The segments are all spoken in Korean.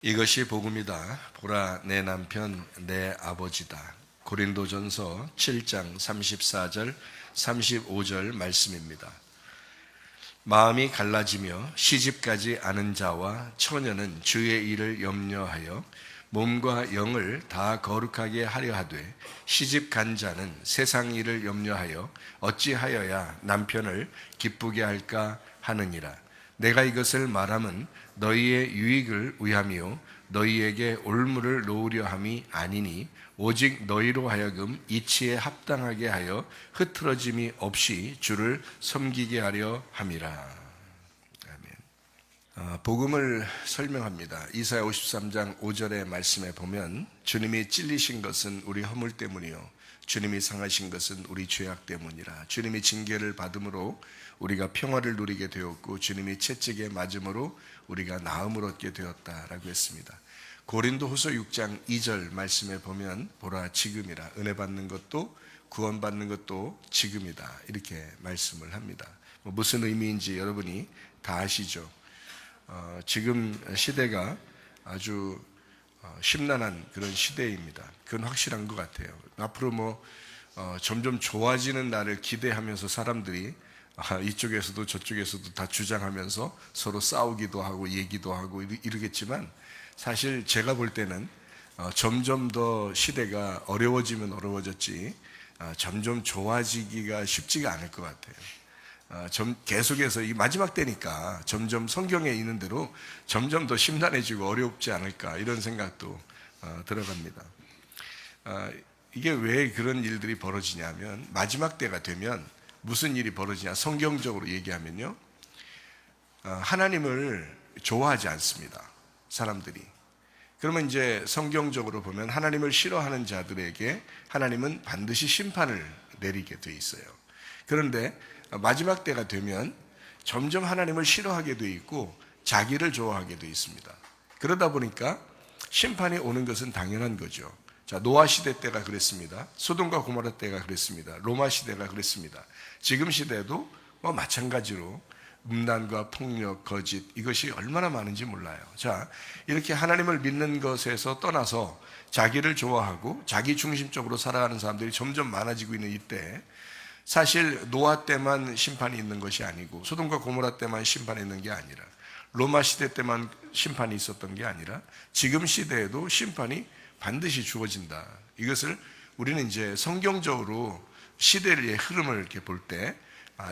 이것이 복음이다. 보라, 내 남편 내 아버지다. 고린도전서 7장 34절 35절 말씀입니다. 마음이 갈라지며 시집가지 않은 자와 처녀는 주의 일을 염려하여 몸과 영을 다 거룩하게 하려 하되, 시집간 자는 세상 일을 염려하여 어찌하여야 남편을 기쁘게 할까 하느니라. 내가 이것을 말함은 너희의 유익을 위함이요 너희에게 올무를 놓으려 함이 아니니, 오직 너희로 하여금 이치에 합당하게 하여 흐트러짐이 없이 주를 섬기게 하려 함이라. 아멘. 복음을 설명합니다. 이사야 53장 5절의 말씀에 보면, 주님이 찔리신 것은 우리 허물 때문이요 주님이 상하신 것은 우리 죄악 때문이라. 주님이 징계를 받음으로 우리가 평화를 누리게 되었고, 주님이 채찍에 맞음으로 우리가 나음을 얻게 되었다라고 했습니다. 고린도후서 6장 2절 말씀에 보면, 보라 지금이라, 은혜 받는 것도 구원받는 것도 지금이다, 이렇게 말씀을 합니다. 무슨 의미인지 여러분이 다 아시죠? 지금 시대가 아주 심란한 그런 시대입니다. 그건 확실한 것 같아요. 앞으로 점점 좋아지는 날을 기대하면서 사람들이 이쪽에서도 저쪽에서도 다 주장하면서 서로 싸우기도 하고 얘기도 하고 이러겠지만, 사실 제가 볼 때는 점점 더 시대가 어려워지면 어려워졌지 점점 좋아지기가 쉽지가 않을 것 같아요. 계속해서 이 마지막 때니까 점점 성경에 있는 대로 점점 더 심란해지고 어렵지 않을까, 이런 생각도 들어갑니다. 이게 왜 그런 일들이 벌어지냐면, 마지막 때가 되면 무슨 일이 벌어지냐, 성경적으로 얘기하면요, 하나님을 좋아하지 않습니다, 사람들이. 그러면 이제 성경적으로 보면 하나님을 싫어하는 자들에게 하나님은 반드시 심판을 내리게 돼 있어요. 그런데 마지막 때가 되면 점점 하나님을 싫어하게 돼 있고 자기를 좋아하게 돼 있습니다. 그러다 보니까 심판이 오는 것은 당연한 거죠. 자, 노아 시대 때가 그랬습니다. 소돔과 고모라 때가 그랬습니다. 로마 시대가 그랬습니다. 지금 시대도 마찬가지로 음란과 폭력, 거짓, 이것이 얼마나 많은지 몰라요. 자, 이렇게 하나님을 믿는 것에서 떠나서 자기를 좋아하고 자기 중심적으로 살아가는 사람들이 점점 많아지고 있는 이때, 사실 노아 때만 심판이 있는 것이 아니고, 소돔과 고모라 때만 심판이 있는 게 아니라, 로마 시대 때만 심판이 있었던 게 아니라, 지금 시대에도 심판이 반드시 주어진다. 이것을 우리는 이제 성경적으로 시대의 흐름을 이렇게 볼 때,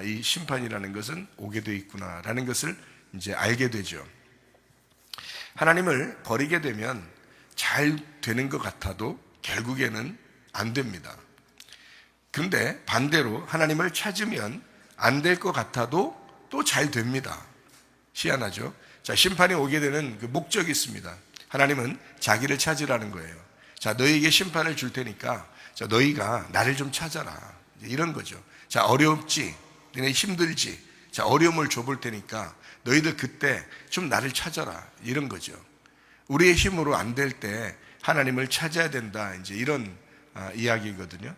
이 심판이라는 것은 오게 돼 있구나라는 것을 이제 알게 되죠. 하나님을 버리게 되면 잘 되는 것 같아도 결국에는 안 됩니다. 근데 반대로 하나님을 찾으면 안 될 것 같아도 또 잘 됩니다. 희한하죠? 자, 심판이 오게 되는 그 목적이 있습니다. 하나님은 자기를 찾으라는 거예요. 자, 너희에게 심판을 줄 테니까, 자, 너희가 나를 좀 찾아라, 이런 거죠. 자, 어렵지, 너네 힘들지, 자, 어려움을 줘볼 테니까 너희들 그때 좀 나를 찾아라, 이런 거죠. 우리의 힘으로 안 될 때 하나님을 찾아야 된다, 이제 이런 이야기거든요.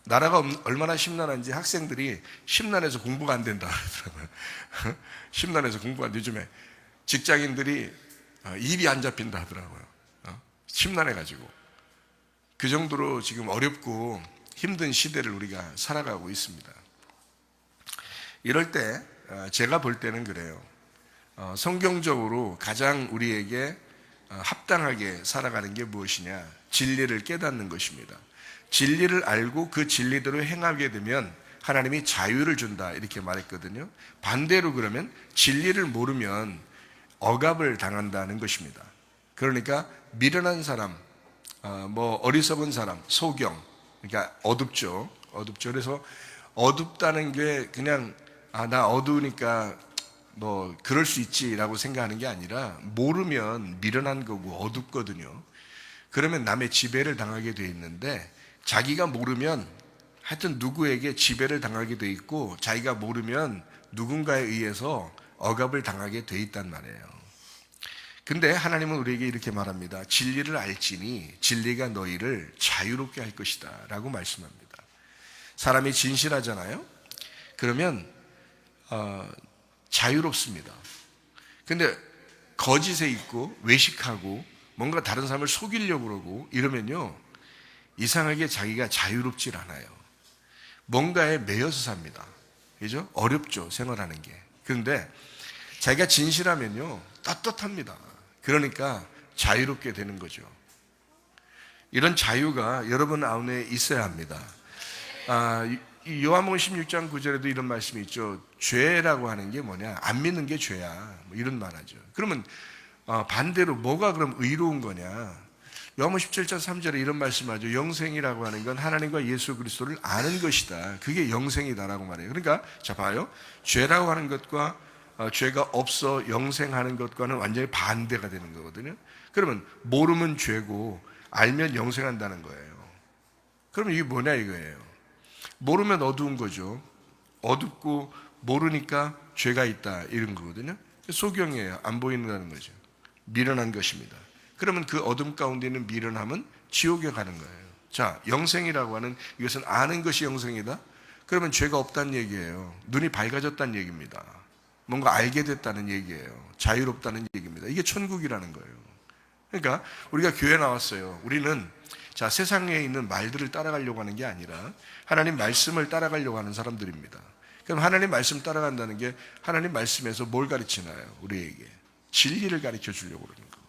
나라가 얼마나 심란한지 학생들이 심란해서 공부가 안 된다 그러더라고요. 심란해서 공부가 안 돼. 요즘에 직장인들이 일이 안 잡힌다 하더라고요. 심란해가지고. 그 정도로 지금 어렵고 힘든 시대를 우리가 살아가고 있습니다. 이럴 때 제가 볼 때는 그래요. 성경적으로 가장 우리에게 합당하게 살아가는 게 무엇이냐, 진리를 깨닫는 것입니다. 진리를 알고 그 진리대로 행하게 되면 하나님이 자유를 준다, 이렇게 말했거든요. 반대로 그러면 진리를 모르면 억압을 당한다는 것입니다. 그러니까 미련한 사람, 어리석은 사람, 소경, 그러니까 어둡죠. 그래서 어둡다는 게 그냥 나 어두우니까 그럴 수 있지라고 생각하는 게 아니라, 모르면 미련한 거고 어둡거든요. 그러면 남의 지배를 당하게 돼 있는데, 자기가 모르면 하여튼 누구에게 지배를 당하게 돼 있고, 자기가 모르면 누군가에 의해서 억압을 당하게 돼 있단 말이에요. 근데 하나님은 우리에게 이렇게 말합니다. 진리를 알지니 진리가 너희를 자유롭게 할 것이다 라고 말씀합니다. 사람이 진실하잖아요. 그러면 자유롭습니다. 근데 거짓에 있고 외식하고 뭔가 다른 사람을 속이려고 그러고 이러면요, 이상하게 자기가 자유롭질 않아요. 뭔가에 매여서 삽니다. 그죠? 어렵죠, 생활하는 게. 그런데 자기가 진실하면요, 떳떳합니다. 그러니까 자유롭게 되는 거죠. 이런 자유가 여러분 안에 있어야 합니다. 이 요한복음 16장 9절에도 이런 말씀이 있죠. 죄라고 하는 게 뭐냐? 안 믿는 게 죄야. 뭐 이런 말하죠. 그러면 반대로 뭐가 그럼 의로운 거냐? 요한복음 17장 3절에 이런 말씀하죠. 영생이라고 하는 건 하나님과 예수 그리스도를 아는 것이다. 그게 영생이다라고 말해요. 그러니까 자 봐요. 죄라고 하는 것과 죄가 없어 영생하는 것과는 완전히 반대가 되는 거거든요. 그러면 모르면 죄고 알면 영생한다는 거예요. 그러면 이게 뭐냐 이거예요. 모르면 어두운 거죠. 어둡고 모르니까 죄가 있다 이런 거거든요. 소경이에요. 안 보이는다는 거죠. 미련한 것입니다. 그러면 그 어둠 가운데 있는 미련함은 지옥에 가는 거예요. 자, 영생이라고 하는 이것은 아는 것이 영생이다. 그러면 죄가 없다는 얘기예요. 눈이 밝아졌다는 얘기입니다. 뭔가 알게 됐다는 얘기예요. 자유롭다는 얘기입니다. 이게 천국이라는 거예요. 그러니까 우리가 교회 나왔어요. 우리는 자, 세상에 있는 말들을 따라가려고 하는 게 아니라 하나님 말씀을 따라가려고 하는 사람들입니다. 그럼 하나님 말씀 따라간다는 게 하나님 말씀에서 뭘 가르치나요? 우리에게 진리를 가르쳐 주려고 그러는 거예요.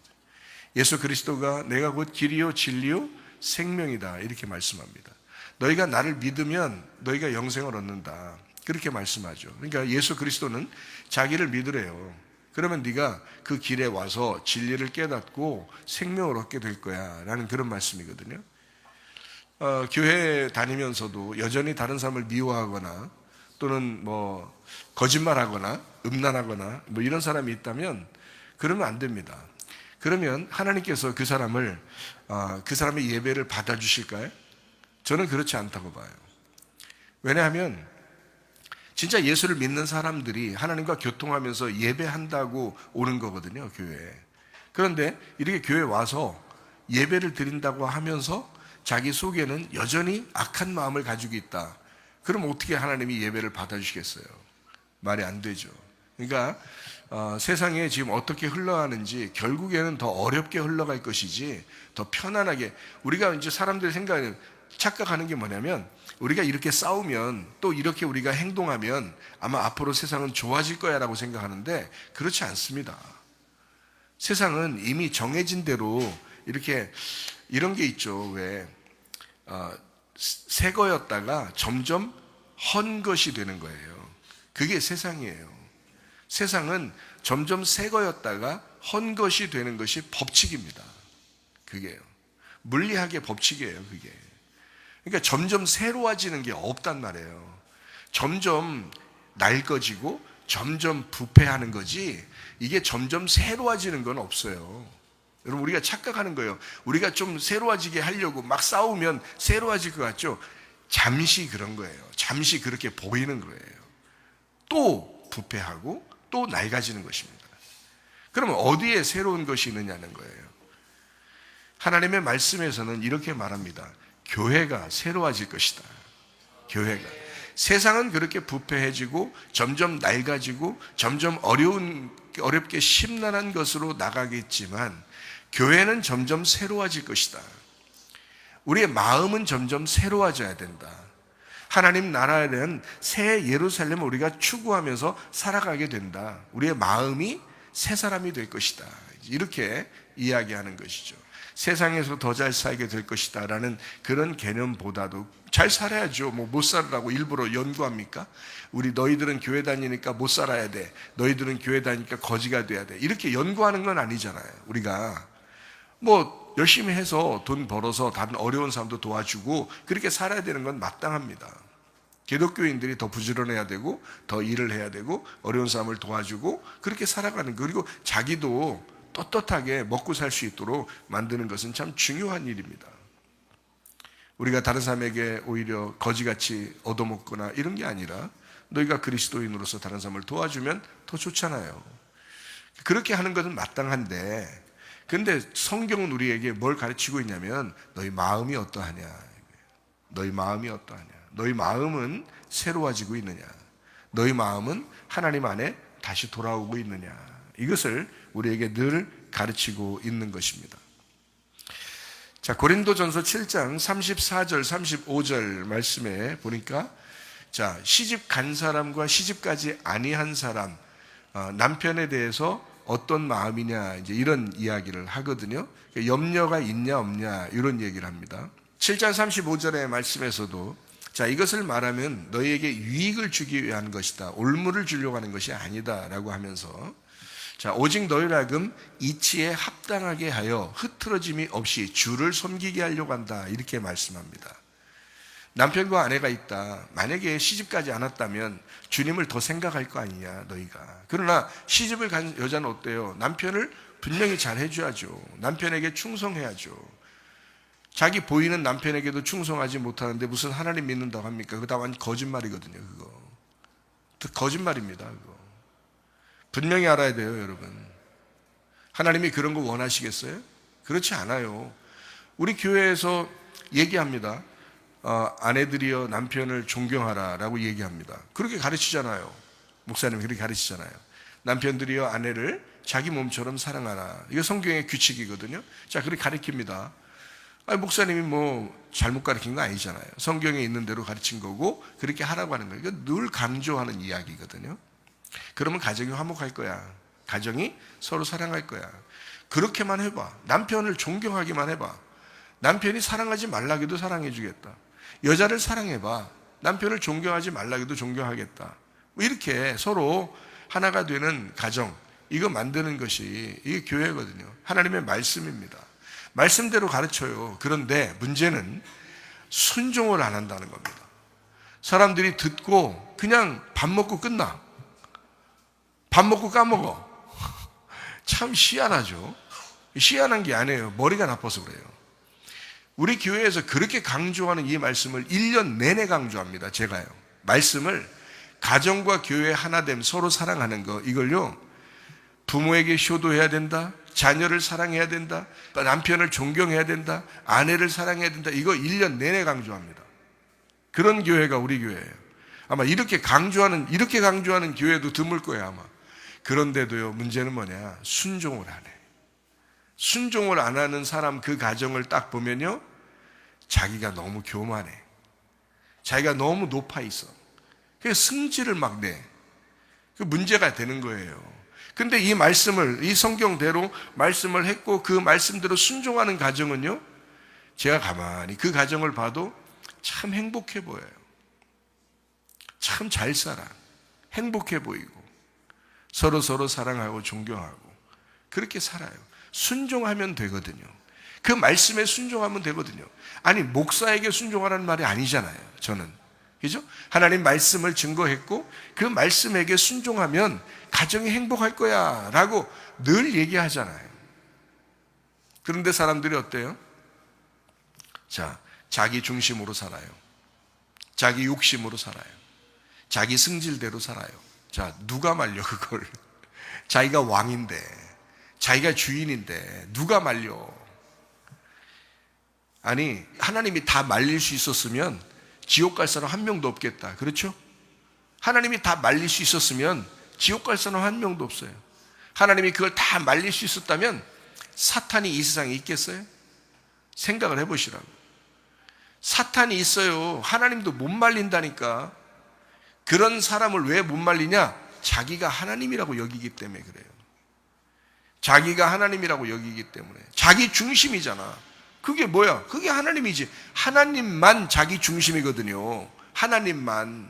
예수 그리스도가 내가 곧 길이요 진리요 생명이다 이렇게 말씀합니다. 너희가 나를 믿으면 너희가 영생을 얻는다 그렇게 말씀하죠. 그러니까 예수 그리스도는 자기를 믿으래요. 그러면 네가 그 길에 와서 진리를 깨닫고 생명을 얻게 될 거야 라는 그런 말씀이거든요. 교회 다니면서도 여전히 다른 사람을 미워하거나 또는 뭐 거짓말하거나 음란하거나 뭐 이런 사람이 있다면 그러면 안 됩니다. 그러면 하나님께서 그 사람의 예배를 받아주실까요? 저는 그렇지 않다고 봐요. 왜냐하면 진짜 예수를 믿는 사람들이 하나님과 교통하면서 예배한다고 오는 거거든요, 교회에. 그런데 이렇게 교회에 와서 예배를 드린다고 하면서 자기 속에는 여전히 악한 마음을 가지고 있다. 그럼 어떻게 하나님이 예배를 받아주시겠어요? 말이 안 되죠. 그러니까 세상에 지금 어떻게 흘러가는지 결국에는 더 어렵게 흘러갈 것이지 더 편안하게 우리가 이제 사람들 생각에 착각하는 게 뭐냐면 우리가 이렇게 싸우면 또 이렇게 우리가 행동하면 아마 앞으로 세상은 좋아질 거야 라고 생각하는데 그렇지 않습니다. 세상은 이미 정해진 대로 이렇게 이런 게 있죠. 왜 새 거였다가 점점 헌 것이 되는 거예요. 그게 세상이에요. 세상은 점점 새 거였다가 헌 것이 되는 것이 법칙입니다. 그게요. 물리학의 법칙이에요. 그게. 그러니까 점점 새로워지는 게 없단 말이에요. 점점 낡아지고 점점 부패하는 거지 이게 점점 새로워지는 건 없어요. 여러분 우리가 착각하는 거예요. 우리가 좀 새로워지게 하려고 막 싸우면 새로워질 것 같죠? 잠시 그런 거예요. 잠시 그렇게 보이는 거예요. 또 부패하고 또 낡아지는 것입니다. 그러면 어디에 새로운 것이 있느냐는 거예요. 하나님의 말씀에서는 이렇게 말합니다. 교회가 새로워질 것이다. 교회가. 세상은 그렇게 부패해지고 점점 낡아지고 점점 어렵게 심란한 것으로 나가겠지만 교회는 점점 새로워질 것이다. 우리의 마음은 점점 새로워져야 된다. 하나님 나라에 대한 새 예루살렘을 우리가 추구하면서 살아가게 된다. 우리의 마음이 새 사람이 될 것이다. 이렇게 이야기하는 것이죠. 세상에서 더 잘 살게 될 것이다 라는 그런 개념보다도 잘 살아야죠. 뭐 못 살으라고 일부러 연구합니까? 너희들은 교회 다니니까 못 살아야 돼. 너희들은 교회 다니니까 거지가 돼야 돼. 이렇게 연구하는 건 아니잖아요. 우리가 뭐 열심히 해서 돈 벌어서 다른 어려운 사람도 도와주고 그렇게 살아야 되는 건 마땅합니다. 기독교인들이 더 부지런해야 되고 더 일을 해야 되고 어려운 사람을 도와주고 그렇게 살아가는 거 그리고 자기도 떳떳하게 먹고 살 수 있도록 만드는 것은 참 중요한 일입니다. 우리가 다른 사람에게 오히려 거지같이 얻어먹거나 이런 게 아니라 너희가 그리스도인으로서 다른 사람을 도와주면 더 좋잖아요. 그렇게 하는 것은 마땅한데 근데 성경은 우리에게 뭘 가르치고 있냐면 너희 마음이 어떠하냐. 너희 마음이 어떠하냐. 너희 마음은 새로워지고 있느냐. 너희 마음은 하나님 안에 다시 돌아오고 있느냐. 이것을 우리에게 늘 가르치고 있는 것입니다. 자, 고린도전서 7장 34절 35절 말씀에 보니까 자, 시집 간 사람과 시집가지 아니한 사람, 남편에 대해서 어떤 마음이냐, 이제 이런 이야기를 하거든요. 염려가 있냐 없냐 이런 얘기를 합니다. 7장 35절의 말씀에서도 자, 이것을 말하면 너희에게 유익을 주기 위한 것이다, 올무를 주려고 하는 것이 아니다 라고 하면서 자, 오직 너희를 하여금 이치에 합당하게 하여 흐트러짐이 없이 주를 섬기게 하려고 한다, 이렇게 말씀합니다. 남편과 아내가 있다. 만약에 시집가지 않았다면 주님을 더 생각할 거 아니냐, 너희가. 그러나 시집을 간 여자는 어때요? 남편을 분명히 잘 해줘야죠. 남편에게 충성해야죠. 자기 보이는 남편에게도 충성하지 못하는데 무슨 하나님 믿는다고 합니까? 그거 다 완전 거짓말이거든요. 그거 거짓말입니다. 그거 분명히 알아야 돼요, 여러분. 하나님이 그런 거 원하시겠어요? 그렇지 않아요. 우리 교회에서 얘기합니다. 아내들이여 남편을 존경하라 라고 얘기합니다. 그렇게 가르치잖아요. 목사님이 그렇게 가르치잖아요. 남편들이여 아내를 자기 몸처럼 사랑하라. 이거 성경의 규칙이거든요. 자, 그렇게 가르칩니다. 목사님이 뭐 잘못 가르친 거 아니잖아요. 성경에 있는 대로 가르친 거고 그렇게 하라고 하는 거예요. 이거 늘 강조하는 이야기거든요. 그러면 가정이 화목할 거야. 가정이 서로 사랑할 거야. 그렇게만 해봐. 남편을 존경하기만 해봐. 남편이 사랑하지 말라기도 사랑해 주겠다. 여자를 사랑해봐. 남편을 존경하지 말라기도 존경하겠다. 이렇게 서로 하나가 되는 가정, 이거 만드는 것이 이게 교회거든요. 하나님의 말씀입니다. 말씀대로 가르쳐요. 그런데 문제는 순종을 안 한다는 겁니다. 사람들이 듣고 그냥 밥 먹고 끝나. 밥 먹고 까먹어. 참 희한하죠. 희한한 게 아니에요. 머리가 나빠서 그래요. 우리 교회에서 그렇게 강조하는 이 말씀을 1년 내내 강조합니다. 제가요. 말씀을 가정과 교회 하나됨, 서로 사랑하는 거, 이걸요, 부모에게 효도해야 된다, 자녀를 사랑해야 된다, 남편을 존경해야 된다, 아내를 사랑해야 된다, 이거 1년 내내 강조합니다. 그런 교회가 우리 교회예요. 아마 이렇게 강조하는 교회도 드물 거예요, 아마. 그런데도요, 문제는 뭐냐? 순종을 안 해. 순종을 안 하는 사람 그 가정을 딱 보면요, 자기가 너무 교만해. 자기가 너무 높아 있어. 그래서 승질을 막 내. 그 문제가 되는 거예요. 근데 이 말씀을, 이 성경대로 말씀을 했고 그 말씀대로 순종하는 가정은요, 제가 가만히 그 가정을 봐도 참 행복해 보여요. 참 잘 살아. 행복해 보이고 서로 사랑하고 존경하고 그렇게 살아요. 순종하면 되거든요. 그 말씀에 순종하면 되거든요. 아니, 목사에게 순종하라는 말이 아니잖아요, 저는. 그죠? 하나님 말씀을 증거했고 그 말씀에게 순종하면 가정이 행복할 거야 라고 늘 얘기하잖아요. 그런데 사람들이 어때요? 자, 자기 중심으로 살아요. 자기 욕심으로 살아요. 자기 승질대로 살아요. 자, 누가 말려 그걸? 자기가 왕인데, 자기가 주인인데 누가 말려? 아니, 하나님이 다 말릴 수 있었으면 지옥 갈 사람 한 명도 없겠다. 그렇죠? 하나님이 다 말릴 수 있었으면 지옥 갈 사람 한 명도 없어요. 하나님이 그걸 다 말릴 수 있었다면 사탄이 이 세상에 있겠어요? 생각을 해보시라고. 사탄이 있어요. 하나님도 못 말린다니까. 그런 사람을 왜 못 말리냐? 자기가 하나님이라고 여기기 때문에 그래요. 자기가 하나님이라고 여기기 때문에. 자기 중심이잖아. 그게 뭐야? 그게 하나님이지. 하나님만 자기 중심이거든요. 하나님만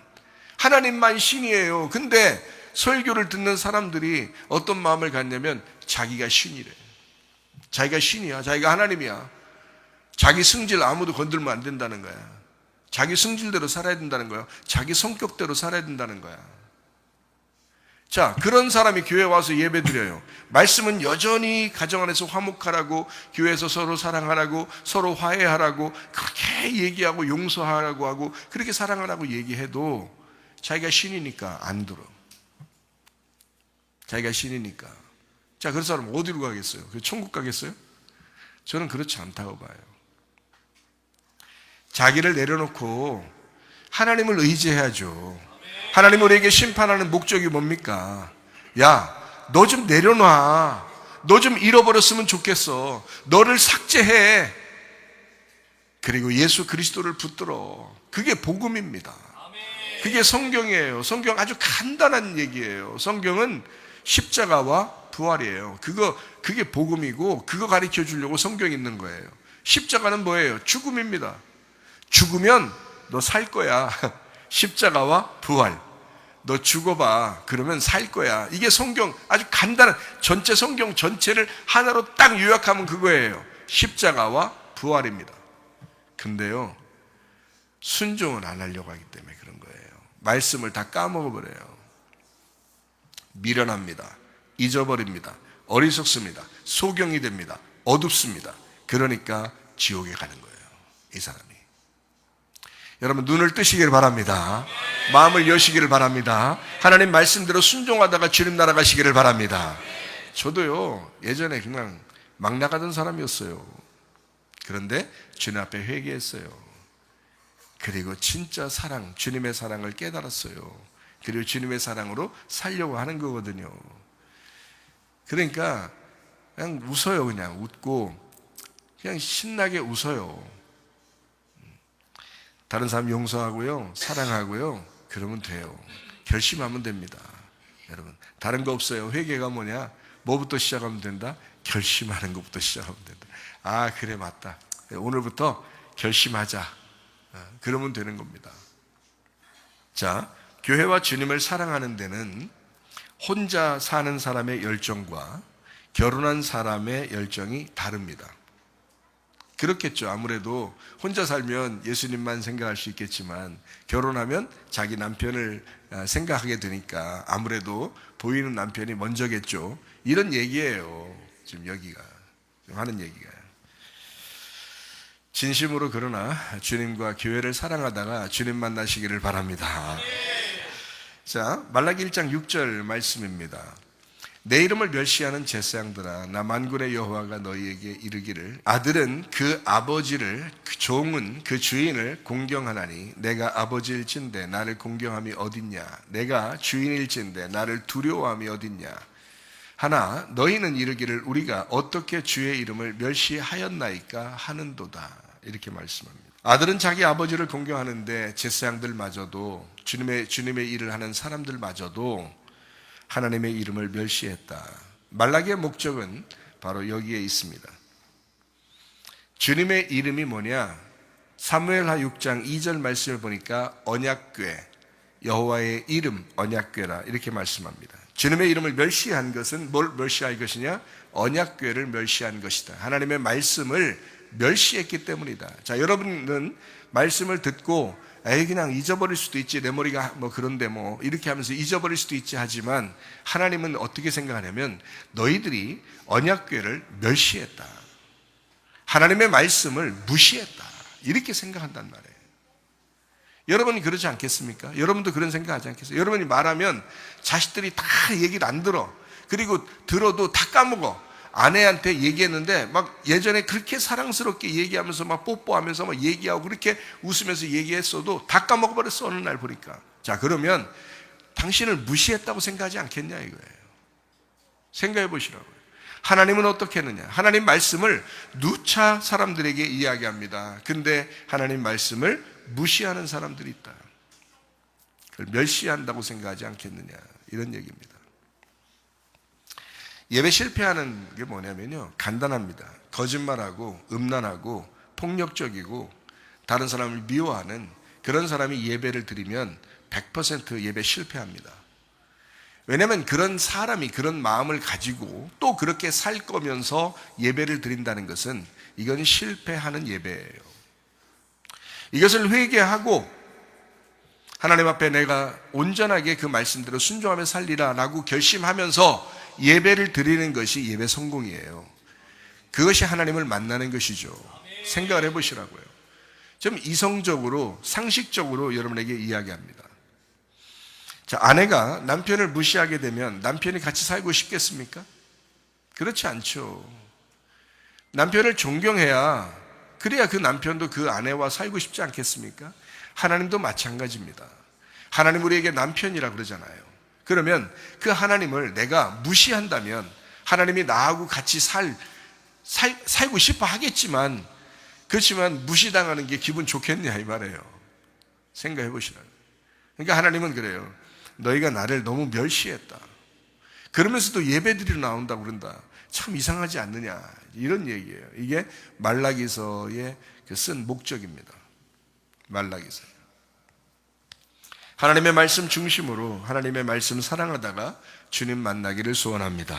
신이에요. 근데 설교를 듣는 사람들이 어떤 마음을 갖냐면 자기가 신이래. 자기가 신이야. 자기가 하나님이야. 자기 승질 아무도 건들면 안 된다는 거야. 자기 승질대로 살아야 된다는 거야. 자기 성격대로 살아야 된다는 거야. 자, 그런 사람이 교회 와서 예배 드려요. 말씀은 여전히 가정 안에서 화목하라고, 교회에서 서로 사랑하라고, 서로 화해하라고, 그렇게 얘기하고 용서하라고 하고 그렇게 사랑하라고 얘기해도 자기가 신이니까 안 들어. 자기가 신이니까. 자, 그런 사람은 어디로 가겠어요? 천국 가겠어요? 저는 그렇지 않다고 봐요. 자기를 내려놓고 하나님을 의지해야죠. 하나님 우리에게 심판하는 목적이 뭡니까? 야, 너 좀 내려놔. 너 좀 잃어버렸으면 좋겠어. 너를 삭제해. 그리고 예수 그리스도를 붙들어. 그게 복음입니다. 그게 성경이에요. 성경 아주 간단한 얘기예요. 성경은 십자가와 부활이에요. 그게 복음이고, 그거 가르쳐 주려고 성경이 있는 거예요. 십자가는 뭐예요? 죽음입니다. 죽으면 너 살 거야. 십자가와 부활. 너 죽어봐. 그러면 살 거야. 이게 성경 아주 간단한, 전체 성경 전체를 하나로 딱 요약하면 그거예요. 십자가와 부활입니다. 근데요, 순종을 안 하려고 하기 때문에 그런 거예요. 말씀을 다 까먹어버려요. 미련합니다. 잊어버립니다. 어리석습니다. 소경이 됩니다. 어둡습니다. 그러니까 지옥에 가는 거예요, 이 사람이. 여러분, 눈을 뜨시길 바랍니다. 마음을 여시기를 바랍니다. 하나님 말씀대로 순종하다가 주님 나라 가시기를 바랍니다. 저도요, 예전에 그냥 막 나가던 사람이었어요. 그런데 주님 앞에 회개했어요. 그리고 진짜 사랑, 주님의 사랑을 깨달았어요. 그리고 주님의 사랑으로 살려고 하는 거거든요. 그러니까 그냥 웃어요. 그냥 웃고 그냥 신나게 웃어요. 다른 사람 용서하고요, 사랑하고요, 그러면 돼요. 결심하면 됩니다. 여러분, 다른 거 없어요. 회개가 뭐냐? 뭐부터 시작하면 된다? 결심하는 것부터 시작하면 된다. 아, 그래, 맞다. 오늘부터 결심하자. 그러면 되는 겁니다. 자, 교회와 주님을 사랑하는 데는 혼자 사는 사람의 열정과 결혼한 사람의 열정이 다릅니다. 그렇겠죠. 아무래도 혼자 살면 예수님만 생각할 수 있겠지만, 결혼하면 자기 남편을 생각하게 되니까 아무래도 보이는 남편이 먼저겠죠. 이런 얘기예요. 지금 여기가 하는 얘기가. 진심으로 그러나 주님과 교회를 사랑하다가 주님 만나시기를 바랍니다. 자, 말라기 1장 6절 말씀입니다. 내 이름을 멸시하는 제사장들아, 나 만군의 여호와가 너희에게 이르기를, 아들은 그 아버지를, 그 종은 그 주인을 공경하나니 내가 아버지일진데 나를 공경함이 어딨냐? 내가 주인일진데 나를 두려워함이 어딨냐? 하나 너희는 이르기를, 우리가 어떻게 주의 이름을 멸시하였나이까 하는도다. 이렇게 말씀합니다. 아들은 자기 아버지를 공경하는데 제사장들마저도, 주님의 일을 하는 사람들마저도 하나님의 이름을 멸시했다. 말라기의 목적은 바로 여기에 있습니다. 주님의 이름이 뭐냐? 사무엘하 6장 2절 말씀을 보니까 언약궤, 여호와의 이름 언약궤라 이렇게 말씀합니다. 주님의 이름을 멸시한 것은 뭘 멸시할 것이냐? 언약궤를 멸시한 것이다. 하나님의 말씀을 멸시했기 때문이다. 자, 여러분은 말씀을 듣고 그냥 잊어버릴 수도 있지, 내 머리가 뭐 그런데 뭐 이렇게 하면서 잊어버릴 수도 있지 하지만, 하나님은 어떻게 생각하냐면 너희들이 언약궤를 멸시했다, 하나님의 말씀을 무시했다, 이렇게 생각한단 말이에요. 여러분이 그러지 않겠습니까? 여러분도 그런 생각하지 않겠어요? 여러분이 말하면 자식들이 다 얘기를 안 들어. 그리고 들어도 다 까먹어. 아내한테 얘기했는데 막 예전에 그렇게 사랑스럽게 얘기하면서 막 뽀뽀하면서 막 얘기하고 그렇게 웃으면서 얘기했어도 다 까먹어버렸어, 어느 날 보니까. 자, 그러면 당신을 무시했다고 생각하지 않겠냐 이거예요. 생각해 보시라고요. 하나님은 어떻게 했느냐? 하나님 말씀을 누차 사람들에게 이야기합니다. 근데 하나님 말씀을 무시하는 사람들이 있다. 그걸 멸시한다고 생각하지 않겠느냐, 이런 얘기입니다. 예배 실패하는 게 뭐냐면요, 간단합니다. 거짓말하고 음란하고 폭력적이고 다른 사람을 미워하는 그런 사람이 예배를 드리면 100% 예배 실패합니다. 왜냐하면 그런 사람이 그런 마음을 가지고 또 그렇게 살 거면서 예배를 드린다는 것은 이건 실패하는 예배예요. 이것을 회개하고 하나님 앞에 내가 온전하게 그 말씀대로 순종하며 살리라 라고 결심하면서 예배를 드리는 것이 예배 성공이에요. 그것이 하나님을 만나는 것이죠. 생각을 해보시라고요. 좀 이성적으로, 상식적으로 여러분에게 이야기합니다. 자, 아내가 남편을 무시하게 되면 남편이 같이 살고 싶겠습니까? 그렇지 않죠. 남편을 존경해야, 그래야 그 남편도 그 아내와 살고 싶지 않겠습니까? 하나님도 마찬가지입니다. 하나님 우리에게 남편이라 그러잖아요. 그러면 그 하나님을 내가 무시한다면 하나님이 나하고 같이 살고 싶어 하겠지만, 그렇지만 무시당하는 게 기분 좋겠냐 이 말이에요. 생각해 보시라고. 그러니까 하나님은 그래요. 너희가 나를 너무 멸시했다. 그러면서도 예배드리러 나온다고 그런다. 참 이상하지 않느냐, 이런 얘기예요. 이게 말라기서의 쓴 목적입니다. 말라기서. 하나님의 말씀 중심으로 하나님의 말씀 사랑하다가 주님 만나기를 소원합니다.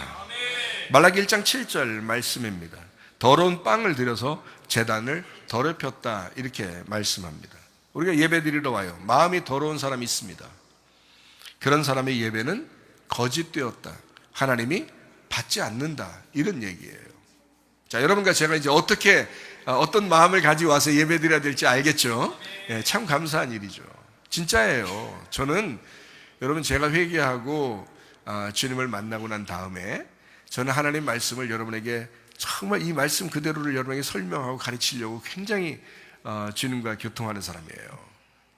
말라기 1장 7절 말씀입니다. 더러운 빵을 들여서 제단을 더럽혔다, 이렇게 말씀합니다. 우리가 예배 드리러 와요. 마음이 더러운 사람이 있습니다. 그런 사람의 예배는 거짓되었다, 하나님이 받지 않는다, 이런 얘기예요. 자, 여러분과 제가 이제 어떤 마음을 가지고 와서 예배 드려야 될지 알겠죠? 네, 참 감사한 일이죠. 진짜예요. 저는 여러분, 제가 회개하고 주님을 만나고 난 다음에 저는 하나님 말씀을 여러분에게 정말 이 말씀 그대로를 여러분에게 설명하고 가르치려고 굉장히 주님과 교통하는 사람이에요.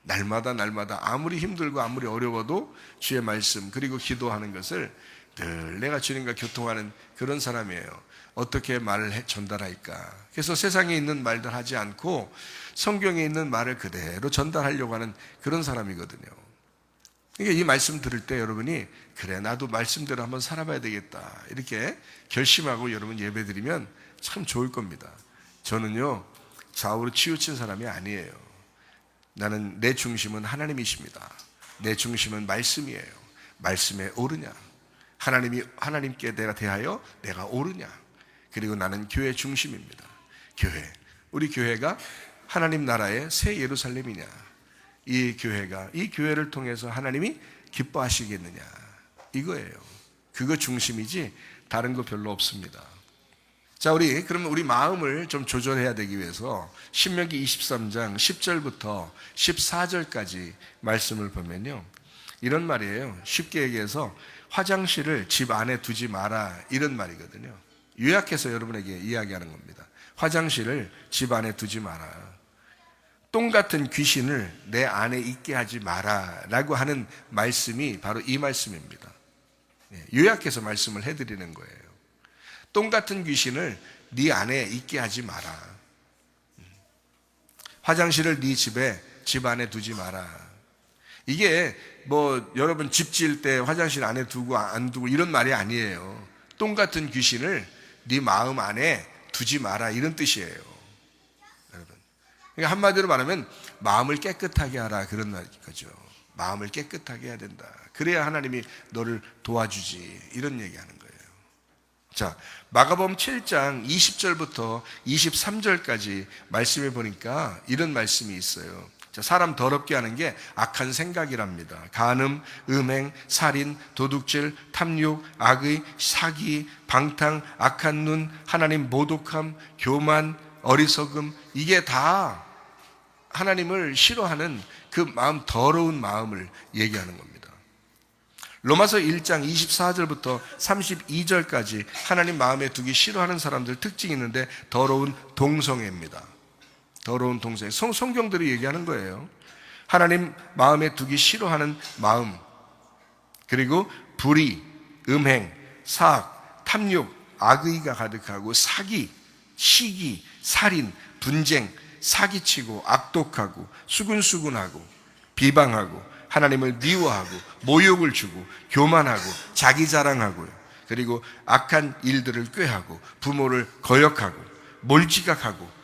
날마다 아무리 힘들고 아무리 어려워도 주의 말씀 그리고 기도하는 것을 늘 내가 주님과 교통하는 그런 사람이에요. 어떻게 말을 전달할까? 그래서 세상에 있는 말들 하지 않고 성경에 있는 말을 그대로 전달하려고 하는 그런 사람이거든요. 그러니까 이 말씀 들을 때 여러분이 그래, 나도 말씀대로 한번 살아봐야 되겠다, 이렇게 결심하고 여러분 예배드리면 참 좋을 겁니다. 저는요, 좌우로 치우친 사람이 아니에요. 나는, 내 중심은 하나님이십니다. 내 중심은 말씀이에요. 말씀에 오르냐, 하나님께 내가 대하여 내가 오르냐, 그리고 나는 교회 중심입니다. 교회, 우리 교회가 하나님 나라의 새 예루살렘이냐, 이 교회를 통해서 하나님이 기뻐하시겠느냐, 이거예요. 그거 중심이지 다른 거 별로 없습니다. 자, 그러면 우리 마음을 좀 조절해야 되기 위해서 신명기 23장 10절부터 14절까지 말씀을 보면요, 이런 말이에요. 쉽게 얘기해서 화장실을 집 안에 두지 마라, 이런 말이거든요. 요약해서 여러분에게 이야기하는 겁니다. 화장실을 집 안에 두지 마라. 똥 같은 귀신을 내 안에 있게 하지 마라 라고 하는 말씀이 바로 이 말씀입니다. 요약해서 말씀을 해드리는 거예요. 똥 같은 귀신을 네 안에 있게 하지 마라. 화장실을 네 집 안에 두지 마라. 이게 여러분 집 지을 때 화장실 안에 두고 안 두고 이런 말이 아니에요. 똥 같은 귀신을 네 마음 안에 두지 마라, 이런 뜻이에요. 여러분, 그러니까 한마디로 말하면 마음을 깨끗하게 하라, 그런 거죠. 마음을 깨끗하게 해야 된다. 그래야 하나님이 너를 도와주지, 이런 얘기하는 거예요. 자, 마가복음 7장 20절부터 23절까지 말씀해 보니까 이런 말씀이 있어요. 자, 사람 더럽게 하는 게 악한 생각이랍니다. 간음, 음행, 살인, 도둑질, 탐욕, 악의, 사기, 방탕, 악한 눈, 하나님 모독함, 교만, 어리석음, 이게 다 하나님을 싫어하는 그 마음, 더러운 마음을 얘기하는 겁니다. 로마서 1장 24절부터 32절까지 하나님 마음에 두기 싫어하는 사람들 특징이 있는데, 더러운 동성애입니다. 더러운 동성애. 성경들이 얘기하는 거예요. 하나님 마음에 두기 싫어하는 마음, 그리고 불의, 음행, 사악, 탐욕, 악의가 가득하고, 사기, 시기, 살인, 분쟁, 사기치고, 악독하고, 수근수근하고, 비방하고, 하나님을 미워하고, 모욕을 주고, 교만하고, 자기 자랑하고요. 그리고 악한 일들을 꾀하고, 부모를 거역하고, 몰지각하고,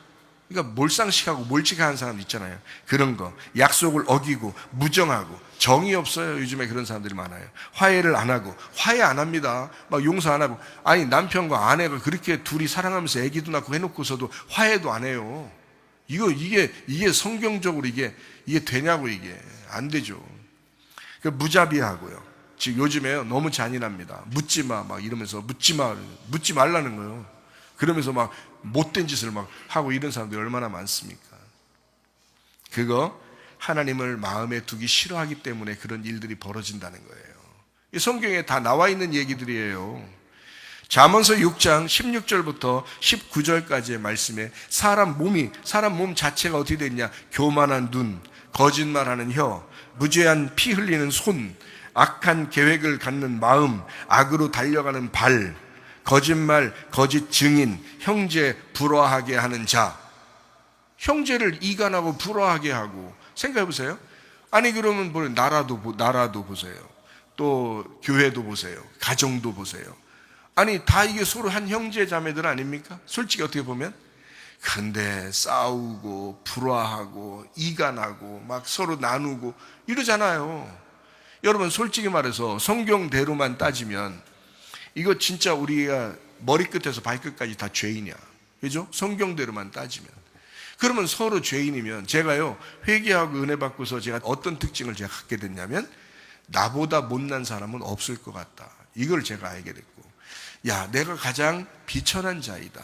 그러니까 몰상식하고 몰지각한 사람 있잖아요. 그런 거, 약속을 어기고, 무정하고, 정이 없어요. 요즘에 그런 사람들이 많아요. 화해를 안 하고, 화해 안 합니다. 막 용서 안 하고, 아니 남편과 아내가 그렇게 둘이 사랑하면서 애기도 낳고 해놓고서도 화해도 안 해요. 이게 성경적으로 이게 되냐고. 이게 안 되죠. 무자비하고요. 지금 요즘에 너무 잔인합니다. 묻지 마, 막 이러면서 묻지 말라는 거예요. 그러면서 막 못된 짓을 막 하고 이런 사람들이 얼마나 많습니까? 그거 하나님을 마음에 두기 싫어하기 때문에 그런 일들이 벌어진다는 거예요. 이 성경에 다 나와 있는 얘기들이에요. 잠언서 6장 16절부터 19절까지의 말씀에 사람 몸 자체가 어떻게 됐냐? 교만한 눈, 거짓말하는 혀, 무죄한 피 흘리는 손, 악한 계획을 갖는 마음, 악으로 달려가는 발, 거짓말, 거짓 증인, 형제 불화하게 하는 자. 형제를 이간하고 불화하게 하고. 생각해 보세요. 아니 그러면 뭐 나라도 보세요. 또 교회도 보세요. 가정도 보세요. 아니 다 이게 서로 한 형제 자매들 아닙니까? 솔직히 어떻게 보면. 근데 싸우고 불화하고 이간하고 막 서로 나누고 이러잖아요. 여러분 솔직히 말해서 성경대로만 따지면 이거 진짜 우리가 머리끝에서 발끝까지 다 죄인이야. 그죠? 성경대로만 따지면. 그러면 서로 죄인이면 제가요 회개하고 은혜 받고서 제가 어떤 특징을 제가 갖게 됐냐면 나보다 못난 사람은 없을 것 같다. 이걸 제가 알게 됐고, 야, 내가 가장 비천한 자이다.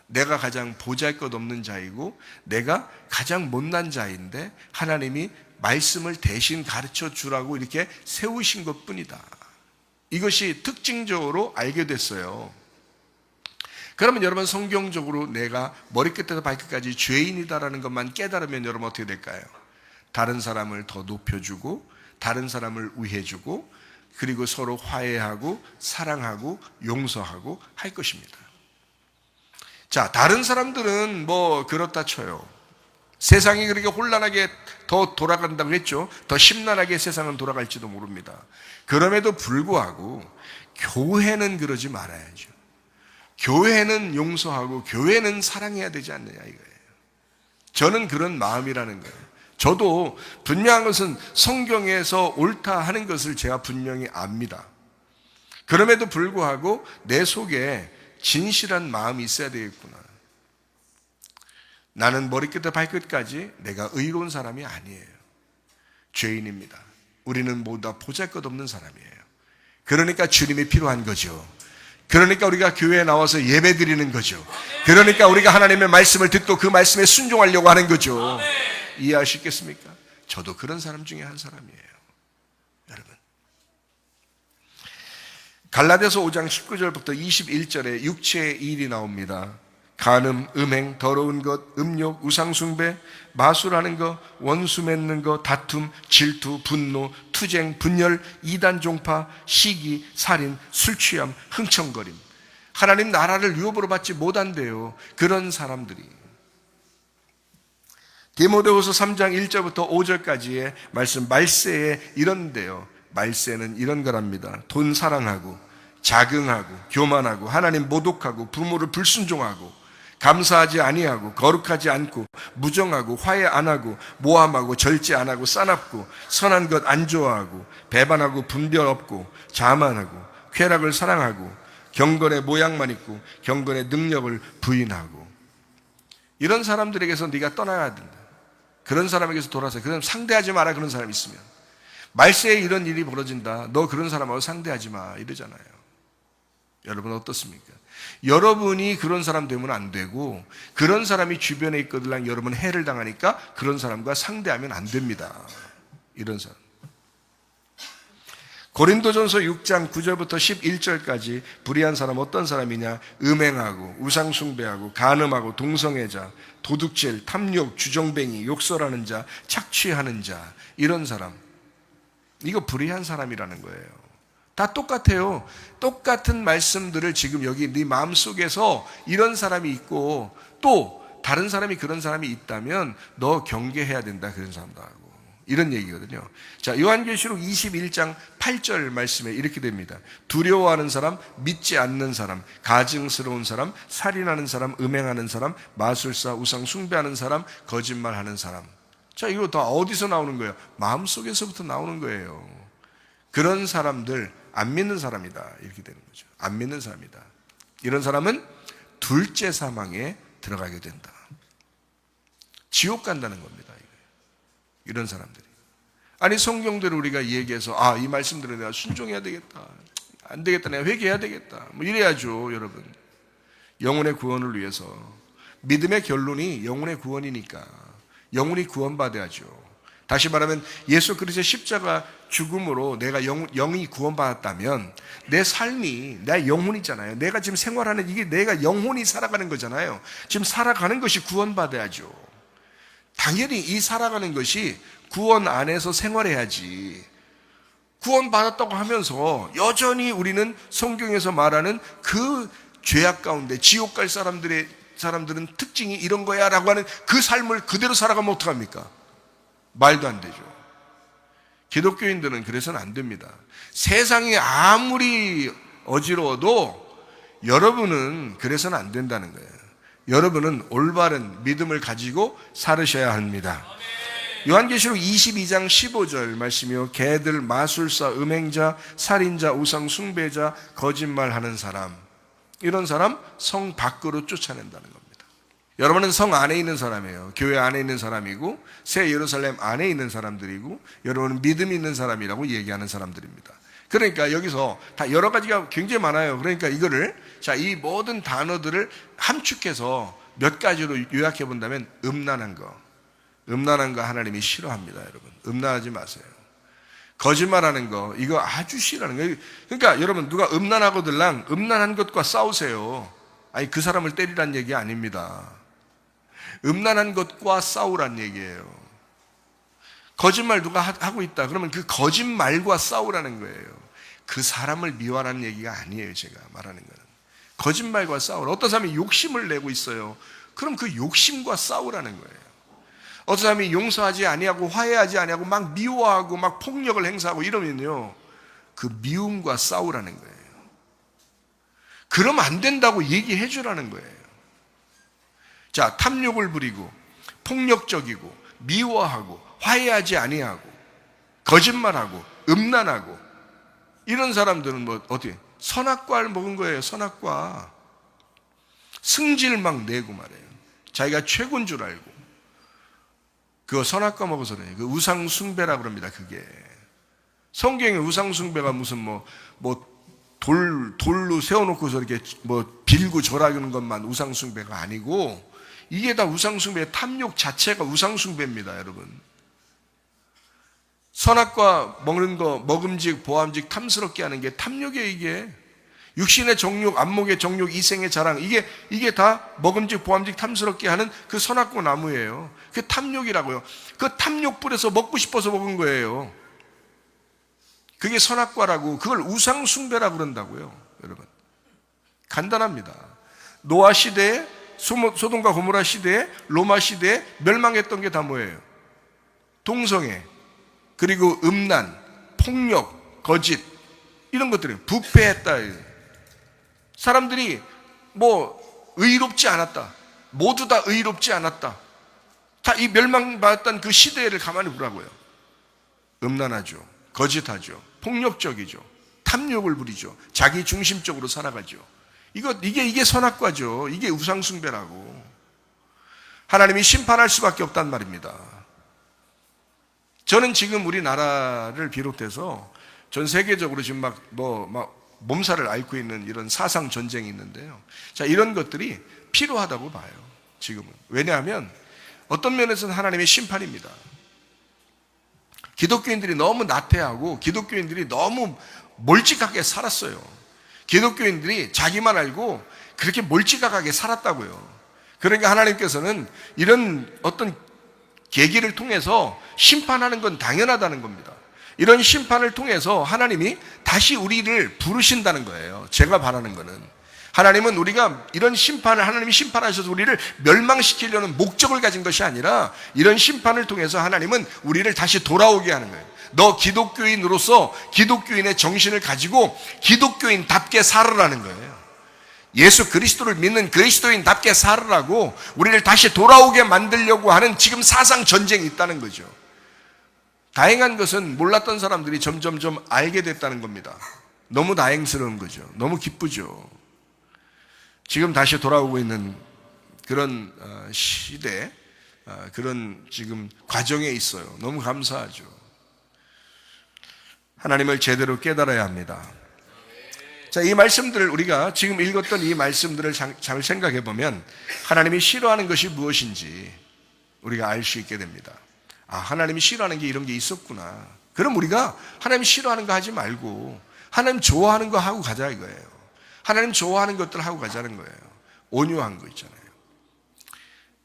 내가 가장 보잘것없는 자이고 내가 가장 못난 자인데 하나님이 말씀을 대신 가르쳐 주라고 이렇게 세우신 것뿐이다. 이것이 특징적으로 알게 됐어요. 그러면 여러분 성경적으로 내가 머리끝에서 발끝까지 죄인이다라는 것만 깨달으면 여러분 어떻게 될까요? 다른 사람을 더 높여주고 다른 사람을 위해주고 그리고 서로 화해하고 사랑하고 용서하고 할 것입니다. 자, 다른 사람들은 뭐 그렇다 쳐요. 세상이 그렇게 혼란하게 더 돌아간다고 했죠. 더 심란하게 세상은 돌아갈지도 모릅니다. 그럼에도 불구하고 교회는 그러지 말아야죠. 교회는 용서하고 교회는 사랑해야 되지 않느냐 이거예요. 저는 그런 마음이라는 거예요. 저도 분명한 것은 성경에서 옳다 하는 것을 제가 분명히 압니다. 그럼에도 불구하고 내 속에 진실한 마음이 있어야 되겠구나. 나는 머리끝부터 발끝까지 내가 의로운 사람이 아니에요. 죄인입니다. 우리는 모두 다 보잘것없는 사람이에요. 그러니까 주님이 필요한 거죠. 그러니까 우리가 교회에 나와서 예배 드리는 거죠. 그러니까 우리가 하나님의 말씀을 듣고 그 말씀에 순종하려고 하는 거죠. 이해하시겠습니까? 저도 그런 사람 중에 한 사람이에요. 여러분, 갈라디아서 5장 19절부터 21절에 육체의 일이 나옵니다. 간음, 음행, 더러운 것, 음욕, 우상숭배, 마술하는 것, 원수 맺는 것, 다툼, 질투, 분노, 투쟁, 분열, 이단 종파, 시기, 살인, 술취함, 흥청거림. 하나님 나라를 유업으로 받지 못한대요. 그런 사람들이. 디모데후서 3장 1절부터 5절까지의 말씀, 말세에 이런데요. 말세는 이런 거랍니다. 돈 사랑하고 자긍하고 교만하고 하나님 모독하고 부모를 불순종하고 감사하지 아니하고 거룩하지 않고 무정하고 화해 안 하고 모함하고 절제 안 하고 싸납고 선한 것 안 좋아하고 배반하고 분별 없고 자만하고 쾌락을 사랑하고 경건의 모양만 있고 경건의 능력을 부인하고. 이런 사람들에게서 네가 떠나야 된다. 그런 사람에게서 돌아서 그런 상대하지 마라. 그런 사람이 있으면 말세에 이런 일이 벌어진다. 너 그런 사람하고 상대하지 마 이러잖아요. 여러분 어떻습니까? 여러분이 그런 사람 되면 안 되고 그런 사람이 주변에 있거든 여러분 해를 당하니까 그런 사람과 상대하면 안 됩니다. 이런 사람. 고린도전서 6장 9절부터 11절까지 불의한 사람 어떤 사람이냐? 음행하고 우상숭배하고 간음하고 동성애자, 도둑질, 탐욕, 주정뱅이, 욕설하는 자, 착취하는 자. 이런 사람. 이거 불의한 사람이라는 거예요. 다 똑같아요. 똑같은 말씀들을 지금 여기 네 마음속에서 이런 사람이 있고 또 다른 사람이 그런 사람이 있다면 너 경계해야 된다. 그런 사람도 하고. 이런 얘기거든요. 자, 요한계시록 21장 8절 말씀에 이렇게 됩니다. 두려워하는 사람, 믿지 않는 사람, 가증스러운 사람, 살인하는 사람, 음행하는 사람, 마술사, 우상 숭배하는 사람, 거짓말하는 사람. 자, 이거 다 어디서 나오는 거예요? 마음속에서부터 나오는 거예요. 그런 사람들 안 믿는 사람이다. 이렇게 되는 거죠. 안 믿는 사람이다. 이런 사람은 둘째 사망에 들어가게 된다. 지옥 간다는 겁니다. 이런 사람들이. 아니 성경대로 우리가 얘기해서 이 말씀대로 내가 순종해야 되겠다. 안 되겠다. 내가 회개해야 되겠다. 뭐 이래야죠, 여러분. 영혼의 구원을 위해서. 믿음의 결론이 영혼의 구원이니까 영혼이 구원받아야죠. 다시 말하면 예수 그리스도의 십자가 죽음으로 내가 영이 구원받았다면 내 삶이 내 영혼이잖아요. 내가 지금 생활하는 이게 내가 영혼이 살아가는 거잖아요. 지금 살아가는 것이 구원받아야죠. 당연히 이 살아가는 것이 구원 안에서 생활해야지. 구원받았다고 하면서 여전히 우리는 성경에서 말하는 그 죄악 가운데 지옥 갈 사람들은 특징이 이런 거야 라고 하는 그 삶을 그대로 살아가면 어떡합니까? 말도 안 되죠. 기독교인들은 그래서는 안 됩니다. 세상이 아무리 어지러워도 여러분은 그래서는 안 된다는 거예요. 여러분은 올바른 믿음을 가지고 살으셔야 합니다. 요한계시록 22장 15절 말씀이요, 개들, 마술사, 음행자, 살인자, 우상 숭배자, 거짓말하는 사람, 이런 사람 성 밖으로 쫓아낸다는 겁니다. 여러분은 성 안에 있는 사람이에요. 교회 안에 있는 사람이고 새 예루살렘 안에 있는 사람들이고 여러분은 믿음이 있는 사람이라고 얘기하는 사람들입니다. 그러니까 여기서 다 여러 가지가 굉장히 많아요. 그러니까 이거를, 자, 이 모든 단어들을 함축해서 몇 가지로 요약해 본다면 음란한 거 하나님이 싫어합니다. 여러분, 음란하지 마세요. 거짓말하는 거, 이거 아주 싫어하는 거예요. 그러니까 여러분, 누가 음란하고들랑 음란한 것과 싸우세요. 아니, 그 사람을 때리란 얘기 아닙니다. 음란한 것과 싸우란 얘기예요. 거짓말 누가 하고 있다 그러면 그 거짓말과 싸우라는 거예요. 그 사람을 미워하라는 얘기가 아니에요. 제가 말하는 거는 거짓말과 싸우라. 어떤 사람이 욕심을 내고 있어요. 그럼 그 욕심과 싸우라는 거예요. 어떤 사람이 용서하지 아니하고 화해하지 아니하고 막 미워하고 막 폭력을 행사하고 이러면요, 그 미움과 싸우라는 거예요. 그러면 안 된다고 얘기해 주라는 거예요. 자, 탐욕을 부리고 폭력적이고 미워하고 화해하지 아니하고 거짓말하고 음란하고 이런 사람들은 뭐 어떻게 선악과를 먹은 거예요. 선악과. 승질 막 내고 말해요. 자기가 최고인 줄 알고. 그거 선악과 먹어서 그래요. 그 우상 숭배라 그럽니다. 그게 성경에 우상 숭배가 무슨 돌로 세워놓고서 이렇게 빌고 절하는 것만 우상 숭배가 아니고, 이게 다 우상 숭배, 탐욕 자체가 우상 숭배입니다, 여러분. 선악과 먹는 거, 먹음직, 보암직, 탐스럽게 하는 게 탐욕이에요. 이게 육신의 정욕, 안목의 정욕, 이생의 자랑, 이게 다 먹음직, 보암직, 탐스럽게 하는 그 선악과 나무예요. 그게 탐욕이라고요. 그 탐욕 뿌려서 먹고 싶어서 먹은 거예요. 그게 선악과라고, 그걸 우상 숭배라고 그런다고요. 여러분, 간단합니다. 노아 시대에, 소돔과 고모라 시대에, 로마 시대에 멸망했던 게 다 뭐예요? 동성애, 그리고 음란, 폭력, 거짓, 이런 것들이 부패했다. 사람들이 의롭지 않았다. 모두 다 의롭지 않았다. 다 이 멸망받았던 그 시대를 가만히 보라고요. 음란하죠. 거짓하죠. 폭력적이죠. 탐욕을 부리죠. 자기 중심적으로 살아가죠. 이게 선악과죠. 이게 우상숭배라고. 하나님이 심판할 수밖에 없단 말입니다. 저는 지금 우리나라를 비롯해서 전 세계적으로 지금 막 몸살을 앓고 있는 이런 사상 전쟁이 있는데요. 자, 이런 것들이 필요하다고 봐요. 지금은. 왜냐하면 어떤 면에서는 하나님의 심판입니다. 기독교인들이 너무 나태하고 기독교인들이 너무 몰지각하게 살았어요. 기독교인들이 자기만 알고 그렇게 몰지각하게 살았다고요. 그러니까 하나님께서는 이런 어떤 계기를 통해서 심판하는 건 당연하다는 겁니다. 이런 심판을 통해서 하나님이 다시 우리를 부르신다는 거예요. 제가 바라는 거는, 하나님은 우리가 이런 심판을, 하나님이 심판하셔서 우리를 멸망시키려는 목적을 가진 것이 아니라 이런 심판을 통해서 하나님은 우리를 다시 돌아오게 하는 거예요. 너 기독교인으로서 기독교인의 정신을 가지고 기독교인답게 살으라는 거예요. 예수 그리스도를 믿는 그리스도인답게 살으라고 우리를 다시 돌아오게 만들려고 하는 지금 사상 전쟁이 있다는 거죠. 다행한 것은 몰랐던 사람들이 점점점 알게 됐다는 겁니다. 너무 다행스러운 거죠. 너무 기쁘죠. 지금 다시 돌아오고 있는 그런 시대, 그런 지금 과정에 있어요. 너무 감사하죠. 하나님을 제대로 깨달아야 합니다. 자, 이 말씀들을 우리가 지금 읽었던 이 말씀들을 잘 생각해 보면 하나님이 싫어하는 것이 무엇인지 우리가 알 수 있게 됩니다. 아, 하나님이 싫어하는 게 이런 게 있었구나. 그럼 우리가 하나님 싫어하는 거 하지 말고 하나님 좋아하는 거 하고 가자 이거예요. 하나님 좋아하는 것들 하고 가자는 거예요. 온유한 거 있잖아요.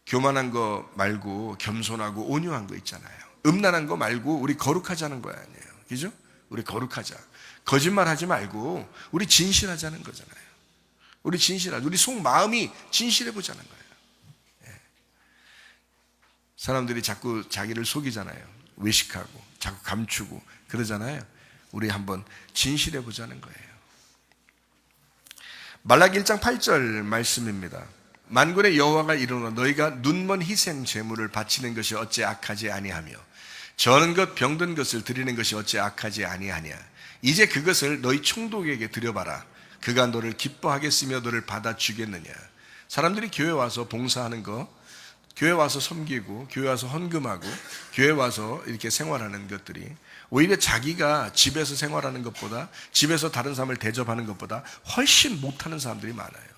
교만한 거 말고 겸손하고 온유한 거 있잖아요. 음란한 거 말고 우리 거룩하자는 거 아니에요. 그죠? 우리 거룩하자. 거짓말하지 말고 우리 진실하자는 거잖아요. 우리 진실하자. 우리 속마음이 진실해 보자는 거예요. 예. 사람들이 자꾸 자기를 속이잖아요. 외식하고 자꾸 감추고 그러잖아요. 우리 한번 진실해 보자는 거예요. 말라기 1장 8절 말씀입니다. 만군의 여호와가 이르노라 너희가 눈먼 희생 제물을 바치는 것이 어찌 악하지 아니하며 저는 것 병든 것을 드리는 것이 어찌 악하지 아니하냐. 이제 그것을 너희 총독에게 드려봐라. 그가 너를 기뻐하겠으며 너를 받아주겠느냐. 사람들이 교회 와서 봉사하는 거, 교회 와서 섬기고 교회 와서 헌금하고 교회 와서 이렇게 생활하는 것들이 오히려 자기가 집에서 생활하는 것보다, 집에서 다른 사람을 대접하는 것보다 훨씬 못하는 사람들이 많아요.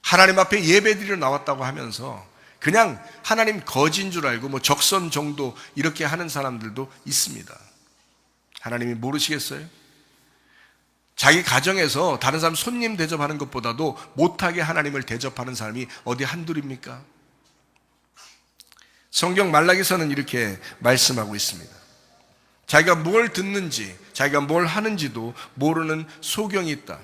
하나님 앞에 예배드리러 나왔다고 하면서 그냥 하나님 거지인 줄 알고 뭐 적선 정도 이렇게 하는 사람들도 있습니다. 하나님이 모르시겠어요? 자기 가정에서 다른 사람 손님 대접하는 것보다도 못하게 하나님을 대접하는 사람이 어디 한둘입니까? 성경 말라기서는 이렇게 말씀하고 있습니다. 자기가 뭘 듣는지, 자기가 뭘 하는지도 모르는 소경이 있다.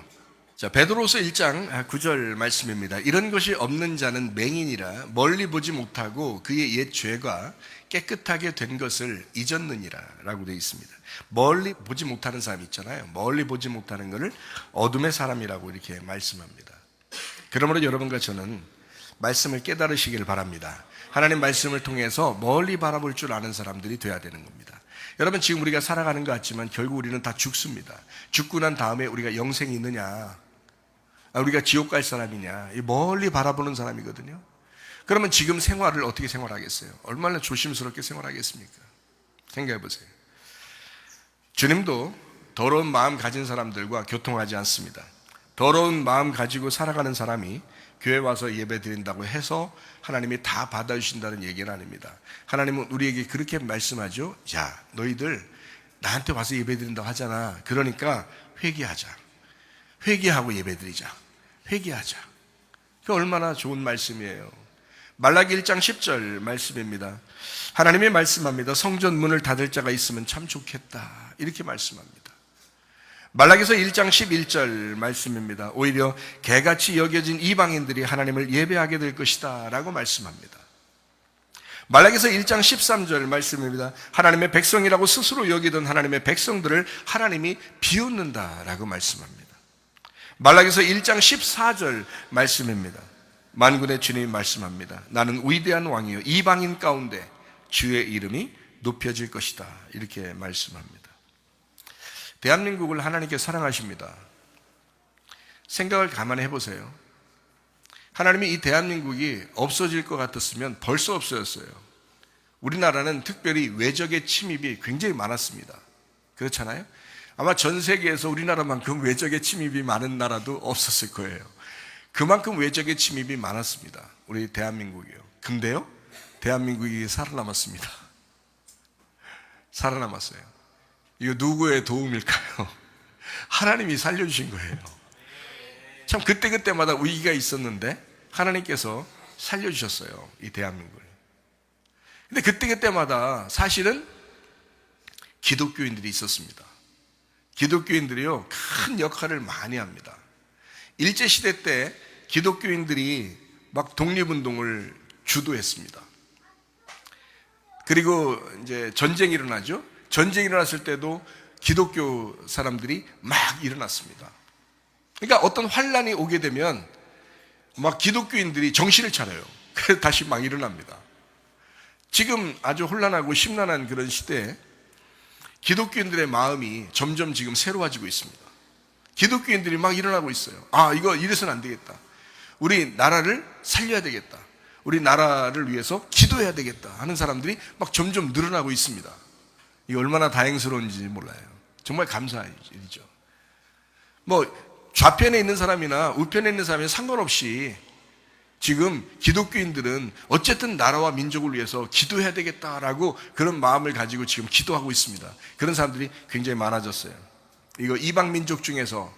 자, 베드로서 1장 9절 말씀입니다. 이런 것이 없는 자는 맹인이라 멀리 보지 못하고 그의 옛 죄가 깨끗하게 된 것을 잊었느니라 라고 되어 있습니다. 멀리 보지 못하는 사람이 있잖아요. 멀리 보지 못하는 것을 어둠의 사람이라고 이렇게 말씀합니다. 그러므로 여러분과 저는 말씀을 깨달으시길 바랍니다. 하나님 말씀을 통해서 멀리 바라볼 줄 아는 사람들이 되어야 되는 겁니다. 여러분, 지금 우리가 살아가는 것 같지만 결국 우리는 다 죽습니다. 죽고 난 다음에 우리가 영생이 있느냐, 우리가 지옥 갈 사람이냐, 멀리 바라보는 사람이거든요. 그러면 지금 생활을 어떻게 생활하겠어요? 얼마나 조심스럽게 생활하겠습니까? 생각해 보세요. 주님도 더러운 마음 가진 사람들과 교통하지 않습니다. 더러운 마음 가지고 살아가는 사람이 교회 와서 예배 드린다고 해서 하나님이 다 받아주신다는 얘기는 아닙니다. 하나님은 우리에게 그렇게 말씀하죠. 자, 너희들 나한테 와서 예배 드린다고 하잖아. 그러니까 회개하자. 회개하고 예배 드리자. 회개하자. 그게 얼마나 좋은 말씀이에요. 말라기 1장 10절 말씀입니다. 하나님이 말씀합니다. 성전 문을 닫을 자가 있으면 참 좋겠다. 이렇게 말씀합니다. 말라기서 1장 11절 말씀입니다. 오히려 개같이 여겨진 이방인들이 하나님을 예배하게 될 것이다 라고 말씀합니다. 말라기서 1장 13절 말씀입니다. 하나님의 백성이라고 스스로 여기던 하나님의 백성들을 하나님이 비웃는다 라고 말씀합니다. 말라기서 1장 14절 말씀입니다. 만군의 주님이 말씀합니다. 나는 위대한 왕이요 이방인 가운데 주의 이름이 높여질 것이다 이렇게 말씀합니다. 대한민국을 하나님께 사랑하십니다. 생각을 가만히 해보세요. 하나님이 이 대한민국이 없어질 것 같았으면 벌써 없어졌어요. 우리나라는 특별히 외적의 침입이 굉장히 많았습니다. 그렇잖아요? 아마 전 세계에서 우리나라만큼 외적의 침입이 많은 나라도 없었을 거예요. 그만큼 외적의 침입이 많았습니다. 우리 대한민국이요. 근데요, 대한민국이 살아남았습니다. 살아남았어요. 이거 누구의 도움일까요? 하나님이 살려주신 거예요. 참 그때그때마다 위기가 있었는데 하나님께서 살려주셨어요. 이 대한민국을. 근데 그때그때마다 사실은 기독교인들이 있었습니다. 기독교인들이요, 큰 역할을 많이 합니다. 일제시대 때 기독교인들이 막 독립운동을 주도했습니다. 그리고 이제 전쟁이 일어나죠. 전쟁이 일어났을 때도 기독교 사람들이 막 일어났습니다. 그러니까 어떤 환란이 오게 되면 막 기독교인들이 정신을 차려요. 그래서 다시 막 일어납니다. 지금 아주 혼란하고 심란한 그런 시대에 기독교인들의 마음이 점점 지금 새로워지고 있습니다. 기독교인들이 막 일어나고 있어요. 아, 이거 이래서는 안 되겠다. 우리 나라를 살려야 되겠다. 우리 나라를 위해서 기도해야 되겠다 하는 사람들이 막 점점 늘어나고 있습니다. 이게 얼마나 다행스러운지 몰라요. 정말 감사한 일이죠. 뭐 좌편에 있는 사람이나 우편에 있는 사람이 상관없이 지금 기독교인들은 어쨌든 나라와 민족을 위해서 기도해야 되겠다라고 그런 마음을 가지고 지금 기도하고 있습니다. 그런 사람들이 굉장히 많아졌어요. 이거 이방 민족 중에서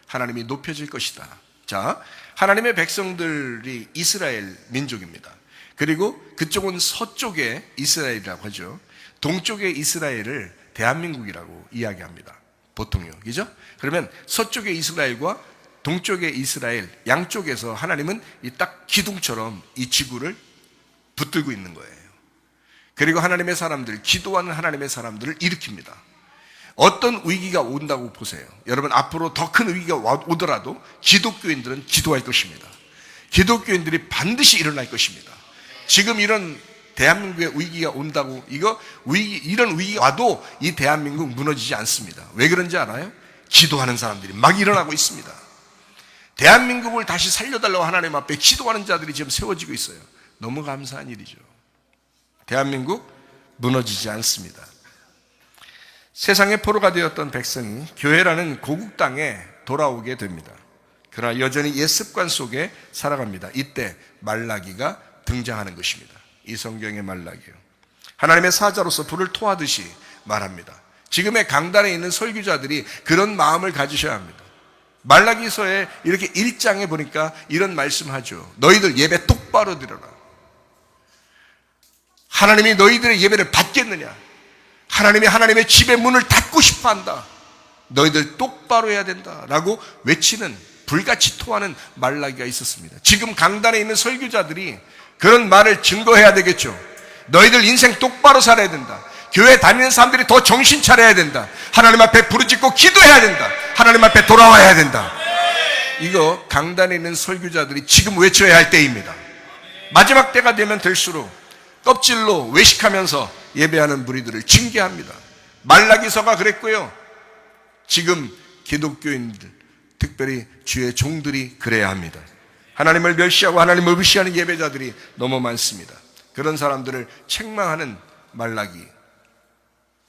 하나님이 높여질 것이다. 자, 하나님의 백성들이 이스라엘 민족입니다. 그리고 그쪽은 서쪽의 이스라엘이라고 하죠. 동쪽의 이스라엘을 대한민국이라고 이야기합니다. 보통요. 그죠? 그러면 서쪽의 이스라엘과 동쪽의 이스라엘 양쪽에서 하나님은 이 딱 기둥처럼 이 지구를 붙들고 있는 거예요. 그리고 하나님의 사람들, 기도하는 하나님의 사람들을 일으킵니다. 어떤 위기가 온다고 보세요. 여러분, 앞으로 더 큰 위기가 오더라도 기독교인들은 기도할 것입니다. 기독교인들이 반드시 일어날 것입니다. 지금 이런 대한민국에 위기가 온다고, 이런 위기가 와도 이 대한민국 무너지지 않습니다. 왜 그런지 알아요? 기도하는 사람들이 막 일어나고 있습니다. 대한민국을 다시 살려달라고 하나님 앞에 기도하는 자들이 지금 세워지고 있어요. 너무 감사한 일이죠. 대한민국 무너지지 않습니다. 세상의 포로가 되었던 백성이 교회라는 고국 땅에 돌아오게 됩니다. 그러나 여전히 옛 습관 속에 살아갑니다. 이때 말라기가 등장하는 것입니다. 이 성경의 말라기요. 하나님의 사자로서 불을 토하듯이 말합니다. 지금의 강단에 있는 설교자들이 그런 마음을 가지셔야 합니다. 말라기서에 이렇게 1장에 보니까 이런 말씀하죠. 너희들 예배 똑바로 드려라. 하나님이 너희들의 예배를 받겠느냐? 하나님이 하나님의 집의 문을 닫고 싶어 한다. 너희들 똑바로 해야 된다 라고 외치는, 불같이 토하는 말라기가 있었습니다. 지금 강단에 있는 설교자들이 그런 말을 증거해야 되겠죠. 너희들 인생 똑바로 살아야 된다. 교회 다니는 사람들이 더 정신 차려야 된다. 하나님 앞에 부르짖고 기도해야 된다. 하나님 앞에 돌아와야 된다. 이거 강단에 있는 설교자들이 지금 외쳐야 할 때입니다. 마지막 때가 되면 될수록 껍질로 외식하면서 예배하는 무리들을 징계합니다. 말라기서가 그랬고요. 지금 기독교인들, 특별히 주의 종들이 그래야 합니다. 하나님을 멸시하고 하나님을 무시하는 예배자들이 너무 많습니다. 그런 사람들을 책망하는 말라기,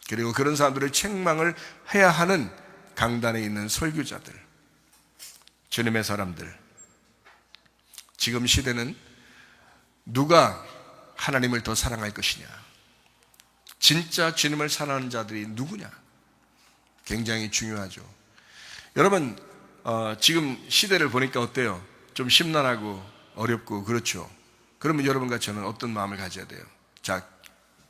그리고 그런 사람들을 책망을 해야 하는 강단에 있는 설교자들, 주님의 사람들. 지금 시대는 누가 하나님을 더 사랑할 것이냐, 진짜 주님을 사랑하는 자들이 누구냐, 굉장히 중요하죠. 여러분, 지금 시대를 보니까 어때요? 좀 심란하고 어렵고 그렇죠. 그러면 여러분과 저는 어떤 마음을 가져야 돼요? 자,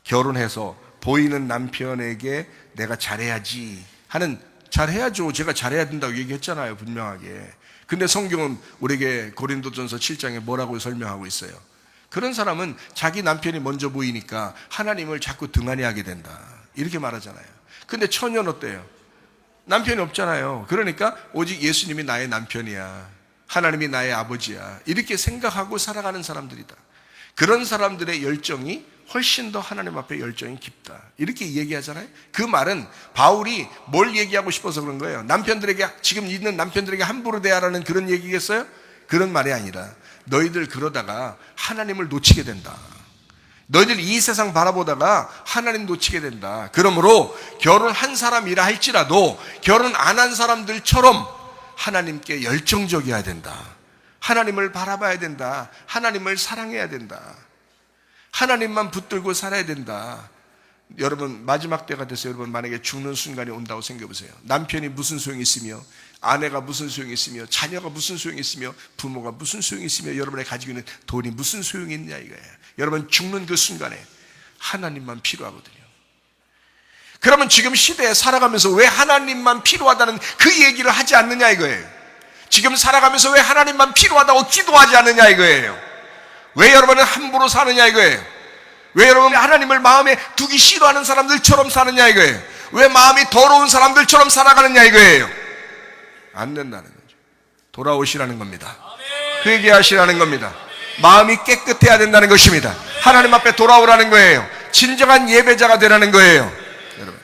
결혼해서 보이는 남편에게 내가 잘해야지 하는, 잘해야죠. 제가 잘해야 된다고 얘기했잖아요, 분명하게. 근데 성경은 우리에게 고린도전서 7장에 뭐라고 설명하고 있어요? 그런 사람은 자기 남편이 먼저 보이니까 하나님을 자꾸 등한히 하게 된다, 이렇게 말하잖아요. 근데 처녀는 어때요? 남편이 없잖아요. 그러니까 오직 예수님이 나의 남편이야, 하나님이 나의 아버지야, 이렇게 생각하고 살아가는 사람들이다. 그런 사람들의 열정이 훨씬 더 하나님 앞에 열정이 깊다, 이렇게 얘기하잖아요. 그 말은 바울이 뭘 얘기하고 싶어서 그런 거예요? 남편들에게, 지금 있는 남편들에게 함부로 대하라는 그런 얘기겠어요? 그런 말이 아니라 너희들 그러다가 하나님을 놓치게 된다. 너희들 이 세상 바라보다가 하나님 놓치게 된다. 그러므로 결혼한 사람이라 할지라도 결혼 안 한 사람들처럼 하나님께 열정적이어야 된다. 하나님을 바라봐야 된다. 하나님을 사랑해야 된다. 하나님만 붙들고 살아야 된다. 여러분, 마지막 때가 돼서 여러분 만약에 죽는 순간이 온다고 생각해보세요. 남편이 무슨 소용이 있으며, 아내가 무슨 소용이 있으며, 자녀가 무슨 소용이 있으며, 부모가 무슨 소용이 있으며, 여러분이 가지고 있는 돈이 무슨 소용이 있냐 이거예요. 여러분, 죽는 그 순간에 하나님만 필요하거든요. 그러면 지금 시대에 살아가면서 왜 하나님만 필요하다는 그 얘기를 하지 않느냐 이거예요. 지금 살아가면서 왜 하나님만 필요하다고 기도하지 않느냐 이거예요. 왜 여러분은 함부로 사느냐 이거예요. 왜 여러분은 하나님을 마음에 두기 싫어하는 사람들처럼 사느냐 이거예요. 왜 마음이 더러운 사람들처럼 살아가느냐 이거예요. 안 된다는 거죠. 돌아오시라는 겁니다. 회개하시라는 겁니다. 마음이 깨끗해야 된다는 것입니다. 하나님 앞에 돌아오라는 거예요. 진정한 예배자가 되라는 거예요. 여러분,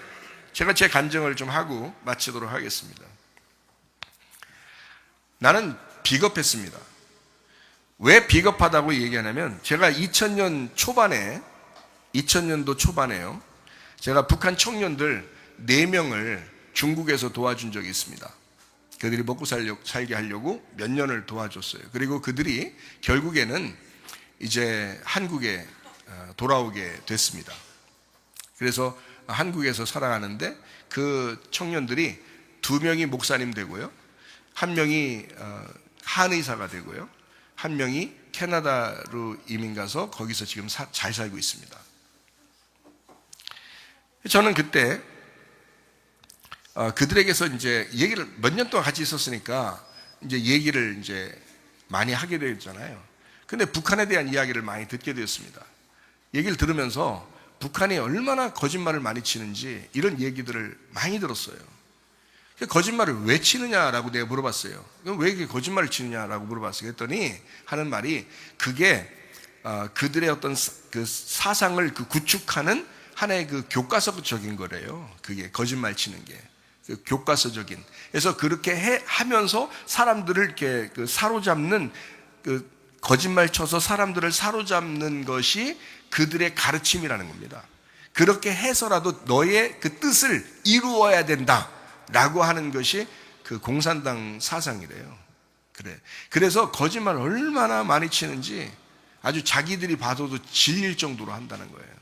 제가 제 간증을 좀 하고 마치도록 하겠습니다. 나는 비겁했습니다. 왜 비겁하다고 얘기하냐면, 제가 2000년도 초반에요, 제가 북한 청년들 4명을 중국에서 도와준 적이 있습니다. 그들이 먹고 살게 하려고 몇 년을 도와줬어요. 그리고 그들이 결국에는 이제 한국에 돌아오게 됐습니다. 그래서 한국에서 살아가는데 그 청년들이 2명이 목사님 되고요, 1명이 한의사가 되고요, 1명이 캐나다로 이민 가서 거기서 지금 잘 살고 있습니다. 저는 그때 그들에게서 이제 얘기를 몇 년 동안 같이 있었으니까 이제 얘기를 이제 많이 하게 되었잖아요. 근데 북한에 대한 이야기를 많이 듣게 되었습니다. 얘기를 들으면서 북한이 얼마나 거짓말을 많이 치는지 이런 얘기들을 많이 들었어요. 거짓말을 왜 치느냐라고 내가 물어봤어요. 왜 이렇게 거짓말을 치느냐라고 물어봤어요. 그랬더니 하는 말이 그게 그들의 어떤 그 사상을 구축하는 하나의 그 교과서적인 거래요. 그게 거짓말 치는 게 그 교과서적인. 그래서 그렇게 하면서 사람들을 이렇게 그 사로잡는 그 거짓말 쳐서 사람들을 사로잡는 것이 그들의 가르침이라는 겁니다. 그렇게 해서라도 너의 그 뜻을 이루어야 된다라고 하는 것이 그 공산당 사상이래요. 그래서 거짓말을 얼마나 많이 치는지 아주 자기들이 봐도도 질릴 정도로 한다는 거예요.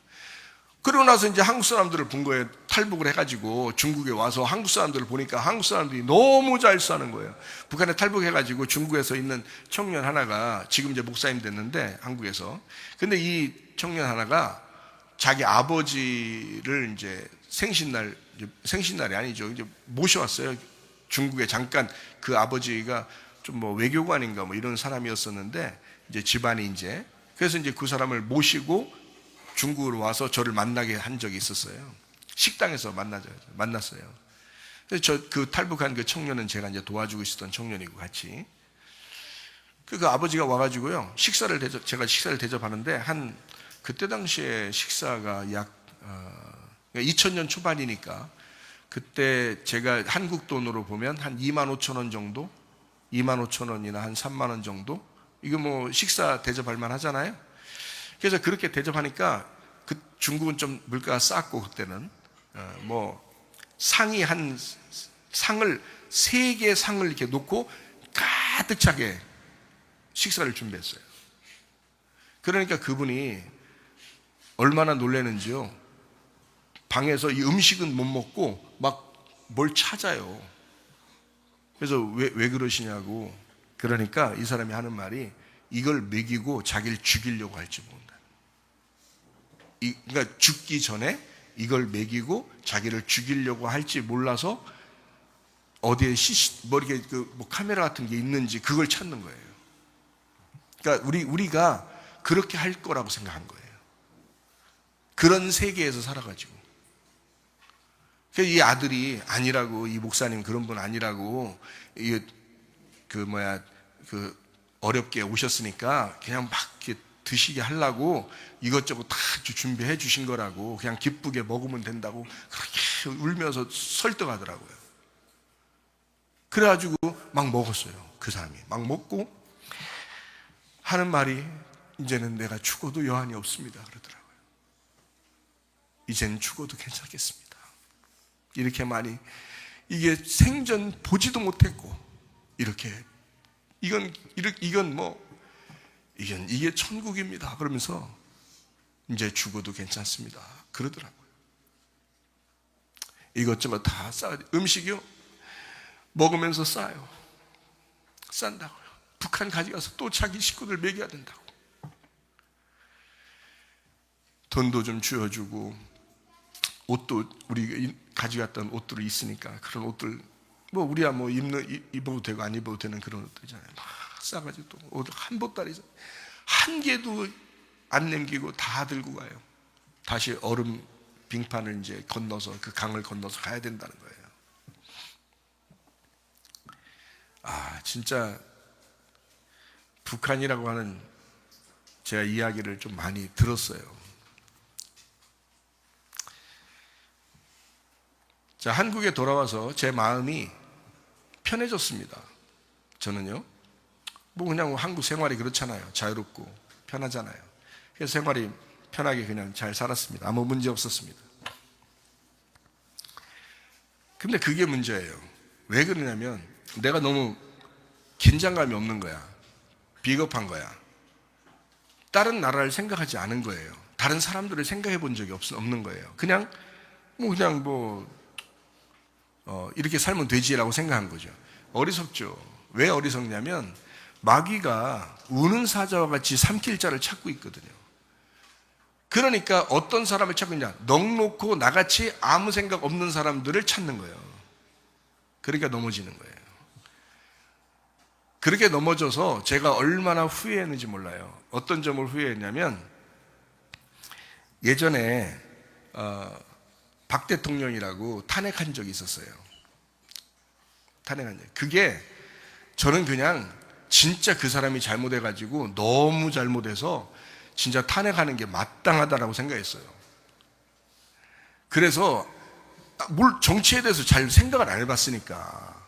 그러고 나서 이제 한국 사람들을 본 거예요. 탈북을 해가지고 중국에 와서 한국 사람들을 보니까 한국 사람들이 너무 잘 사는 거예요. 북한에 탈북해가지고 중국에서 있는 청년 하나가 지금 이제 목사님 됐는데 한국에서. 근데 이 청년 하나가 자기 아버지를 이제 생신날이 아니죠. 이제 모셔왔어요. 중국에 잠깐 그 아버지가 좀 뭐 외교관인가 뭐 이런 사람이었었는데 이제 집안이 이제 그래서 이제 그 사람을 모시고 중국으로 와서 저를 만나게 한 적이 있었어요. 식당에서 만났어요. 그래서 그 탈북한 그 청년은 제가 이제 도와주고 있었던 청년이고 같이. 그 아버지가 와가지고요. 제가 식사를 대접하는데 그때 당시에 식사가 약 2000년 초반이니까 그때 제가 한국 돈으로 보면 한 25,000원 정도? 25,000원이나 한 3만 원 정도? 이거 뭐 식사 대접할 만 하잖아요. 그래서 그렇게 대접하니까 그 중국은 좀 물가가 쌌고 그때는 뭐 상이 상을 3개의 상을 이렇게 놓고 가득 차게 식사를 준비했어요. 그러니까 그분이 얼마나 놀라는지요. 방에서 이 음식은 못 먹고 막 뭘 찾아요. 그래서 왜 그러시냐고. 그러니까 이 사람이 하는 말이 이걸 먹이고 자기를 죽이려고 할지 모른다. 그러니까 죽기 전에 이걸 먹이고 자기를 죽이려고 할지 몰라서 어디에 뭐 이렇게 뭐 카메라 같은 게 있는지 그걸 찾는 거예요. 그러니까 우리가 그렇게 할 거라고 생각한 거예요. 그런 세계에서 살아가지고. 그래서 이 아들이 아니라고, 이 목사님 그런 분 아니라고, 어렵게 오셨으니까 그냥 막 이렇게 드시게 하려고 이것저것 다 준비해 주신 거라고, 그냥 기쁘게 먹으면 된다고 그렇게 울면서 설득하더라고요. 그래가지고 막 먹었어요. 그 사람이 막 먹고 하는 말이 이제는 내가 죽어도 여한이 없습니다 그러더라고요. 이제는 죽어도 괜찮겠습니다. 이렇게 많이, 이게 생전 보지도 못했고 이게 천국입니다 그러면서 이제 죽어도 괜찮습니다 그러더라고요. 이것저것 다 음식이요 먹으면서 싼다고요. 북한 가져가서 또 자기 식구들 먹여야 된다고. 돈도 좀 쥐어주고 옷도 우리 가져갔던 옷들이 있으니까 그런 옷들 뭐 우리야 뭐 입어도 되고 안 입어도 되는 그런 옷들이잖아요. 막 싸가지고 또 옷 한 보따리 한 개도 안 남기고 다 들고 가요. 다시 얼음 빙판을 이제 건너서 그 강을 건너서 가야 된다는 거예요. 진짜 북한이라고 하는 제가 이야기를 좀 많이 들었어요. 자, 한국에 돌아와서 제 마음이 편해졌습니다. 저는요, 뭐 그냥 한국 생활이 그렇잖아요. 자유롭고 편하잖아요. 그래서 생활이 편하게 그냥 잘 살았습니다. 아무 문제 없었습니다. 근데 그게 문제예요. 왜 그러냐면 내가 너무 긴장감이 없는 거야. 비겁한 거야. 다른 나라를 생각하지 않은 거예요. 다른 사람들을 생각해 본 적이 없는 거예요. 그냥 이렇게 살면 되지라고 생각한 거죠. 어리석죠. 왜 어리석냐면 마귀가 우는 사자와 같이 삼킬 자를 찾고 있거든요. 그러니까 어떤 사람을 찾고 있냐? 넉놓고 나같이 아무 생각 없는 사람들을 찾는 거예요. 그러니까 넘어지는 거예요. 그렇게 넘어져서 제가 얼마나 후회했는지 몰라요. 어떤 점을 후회했냐면, 예전에 박 대통령이라고 탄핵한 적이 있었어요. 탄핵한 적. 그게 저는 그냥 진짜 그 사람이 잘못해가지고 너무 잘못해서 진짜 탄핵하는 게 마땅하다라고 생각했어요. 그래서 정치에 대해서 잘 생각을 안 해봤으니까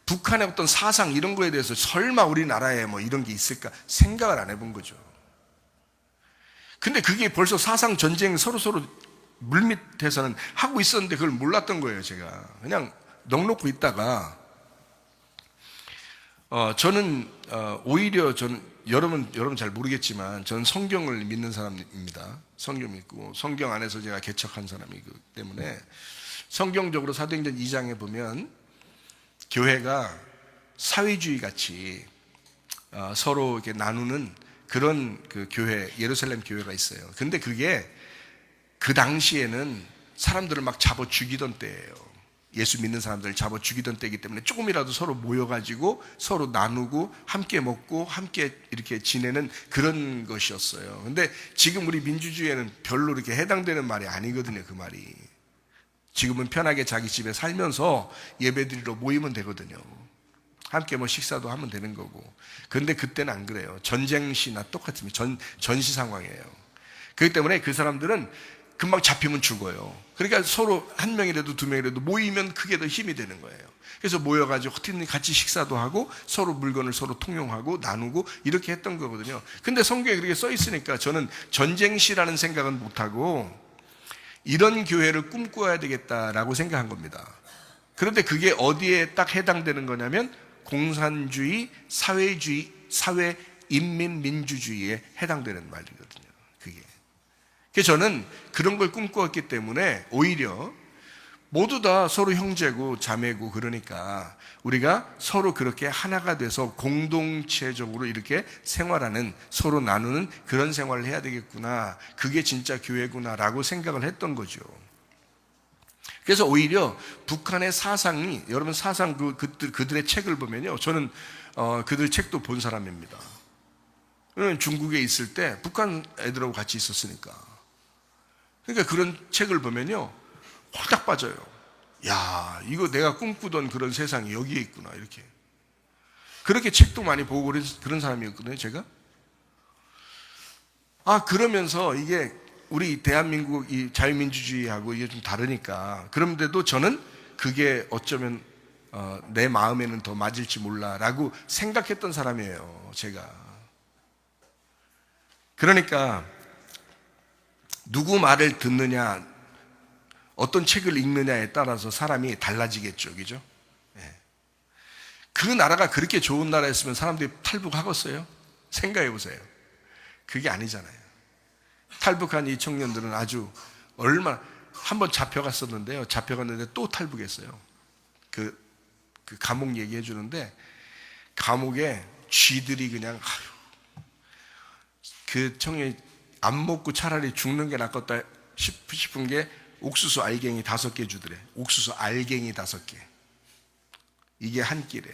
북한의 어떤 사상 이런 거에 대해서 설마 우리나라에 뭐 이런 게 있을까 생각을 안 해본 거죠. 근데 그게 벌써 사상 전쟁 서로 물밑에서는 하고 있었는데 그걸 몰랐던 거예요. 제가 그냥 넋놓고 있다가 저는 오히려 여러분 잘 모르겠지만 저는 성경을 믿는 사람입니다. 성경 믿고 성경 안에서 제가 개척한 사람이기 때문에 성경적으로 사도행전 2장에 보면 교회가 사회주의 같이 서로 이렇게 나누는 그런 그 교회, 예루살렘 교회가 있어요. 근데 그게 그 당시에는 사람들을 막 잡아 죽이던 때예요. 예수 믿는 사람들을 잡아 죽이던 때이기 때문에 조금이라도 서로 모여가지고 서로 나누고 함께 먹고 함께 이렇게 지내는 그런 것이었어요. 근데 지금 우리 민주주의에는 별로 이렇게 해당되는 말이 아니거든요. 그 말이. 지금은 편하게 자기 집에 살면서 예배드리러 모이면 되거든요. 함께 뭐 식사도 하면 되는 거고. 그런데 그때는 안 그래요. 전쟁시나 똑같습니다. 전시 상황이에요. 그렇기 때문에 그 사람들은 금방 잡히면 죽어요. 그러니까 서로 한 명이라도 두 명이라도 모이면 그게 더 힘이 되는 거예요. 그래서 모여가지고 같이 식사도 하고 서로 물건을 서로 통용하고 나누고 이렇게 했던 거거든요. 근데 성경에 그렇게 써 있으니까 저는 전쟁시라는 생각은 못하고 이런 교회를 꿈꿔야 되겠다라고 생각한 겁니다. 그런데 그게 어디에 딱 해당되는 거냐면 공산주의, 사회주의, 사회인민민주주의에 해당되는 말이거든요. 그게. 그래서 저는 그런 걸 꿈꾸었기 때문에 오히려 모두 다 서로 형제고 자매고 그러니까 우리가 서로 그렇게 하나가 돼서 공동체적으로 이렇게 생활하는, 서로 나누는 그런 생활을 해야 되겠구나. 그게 진짜 교회구나라고 생각을 했던 거죠. 그래서 오히려 북한의 사상이, 여러분 사상 그들의 책을 보면요. 저는 그들 책도 본 사람입니다. 중국에 있을 때 북한 애들하고 같이 있었으니까. 그러니까 그런 책을 보면요. 홀딱 빠져요. 야, 이거 내가 꿈꾸던 그런 세상이 여기에 있구나, 이렇게. 그렇게 책도 많이 보고 그런 사람이었거든요, 제가. 그러면서 이게 우리 대한민국 이 자유민주주의하고 이게 좀 다르니까. 그런데도 저는 그게 어쩌면 내 마음에는 더 맞을지 몰라라고 생각했던 사람이에요, 제가. 그러니까 누구 말을 듣느냐, 어떤 책을 읽느냐에 따라서 사람이 달라지겠죠, 그죠? 네. 그 나라가 그렇게 좋은 나라였으면 사람들이 탈북하겠어요? 생각해 보세요. 그게 아니잖아요. 탈북한 이 청년들은 아주 얼마나, 한번 잡혀갔었는데요. 잡혀갔는데 또 탈북했어요. 그 감옥 얘기해 주는데, 감옥에 쥐들이 그냥, 그 청년이 안 먹고 차라리 죽는 게 낫겠다 싶은 게 옥수수 알갱이 5개 주더래. 옥수수 알갱이 5개. 이게 한 끼래.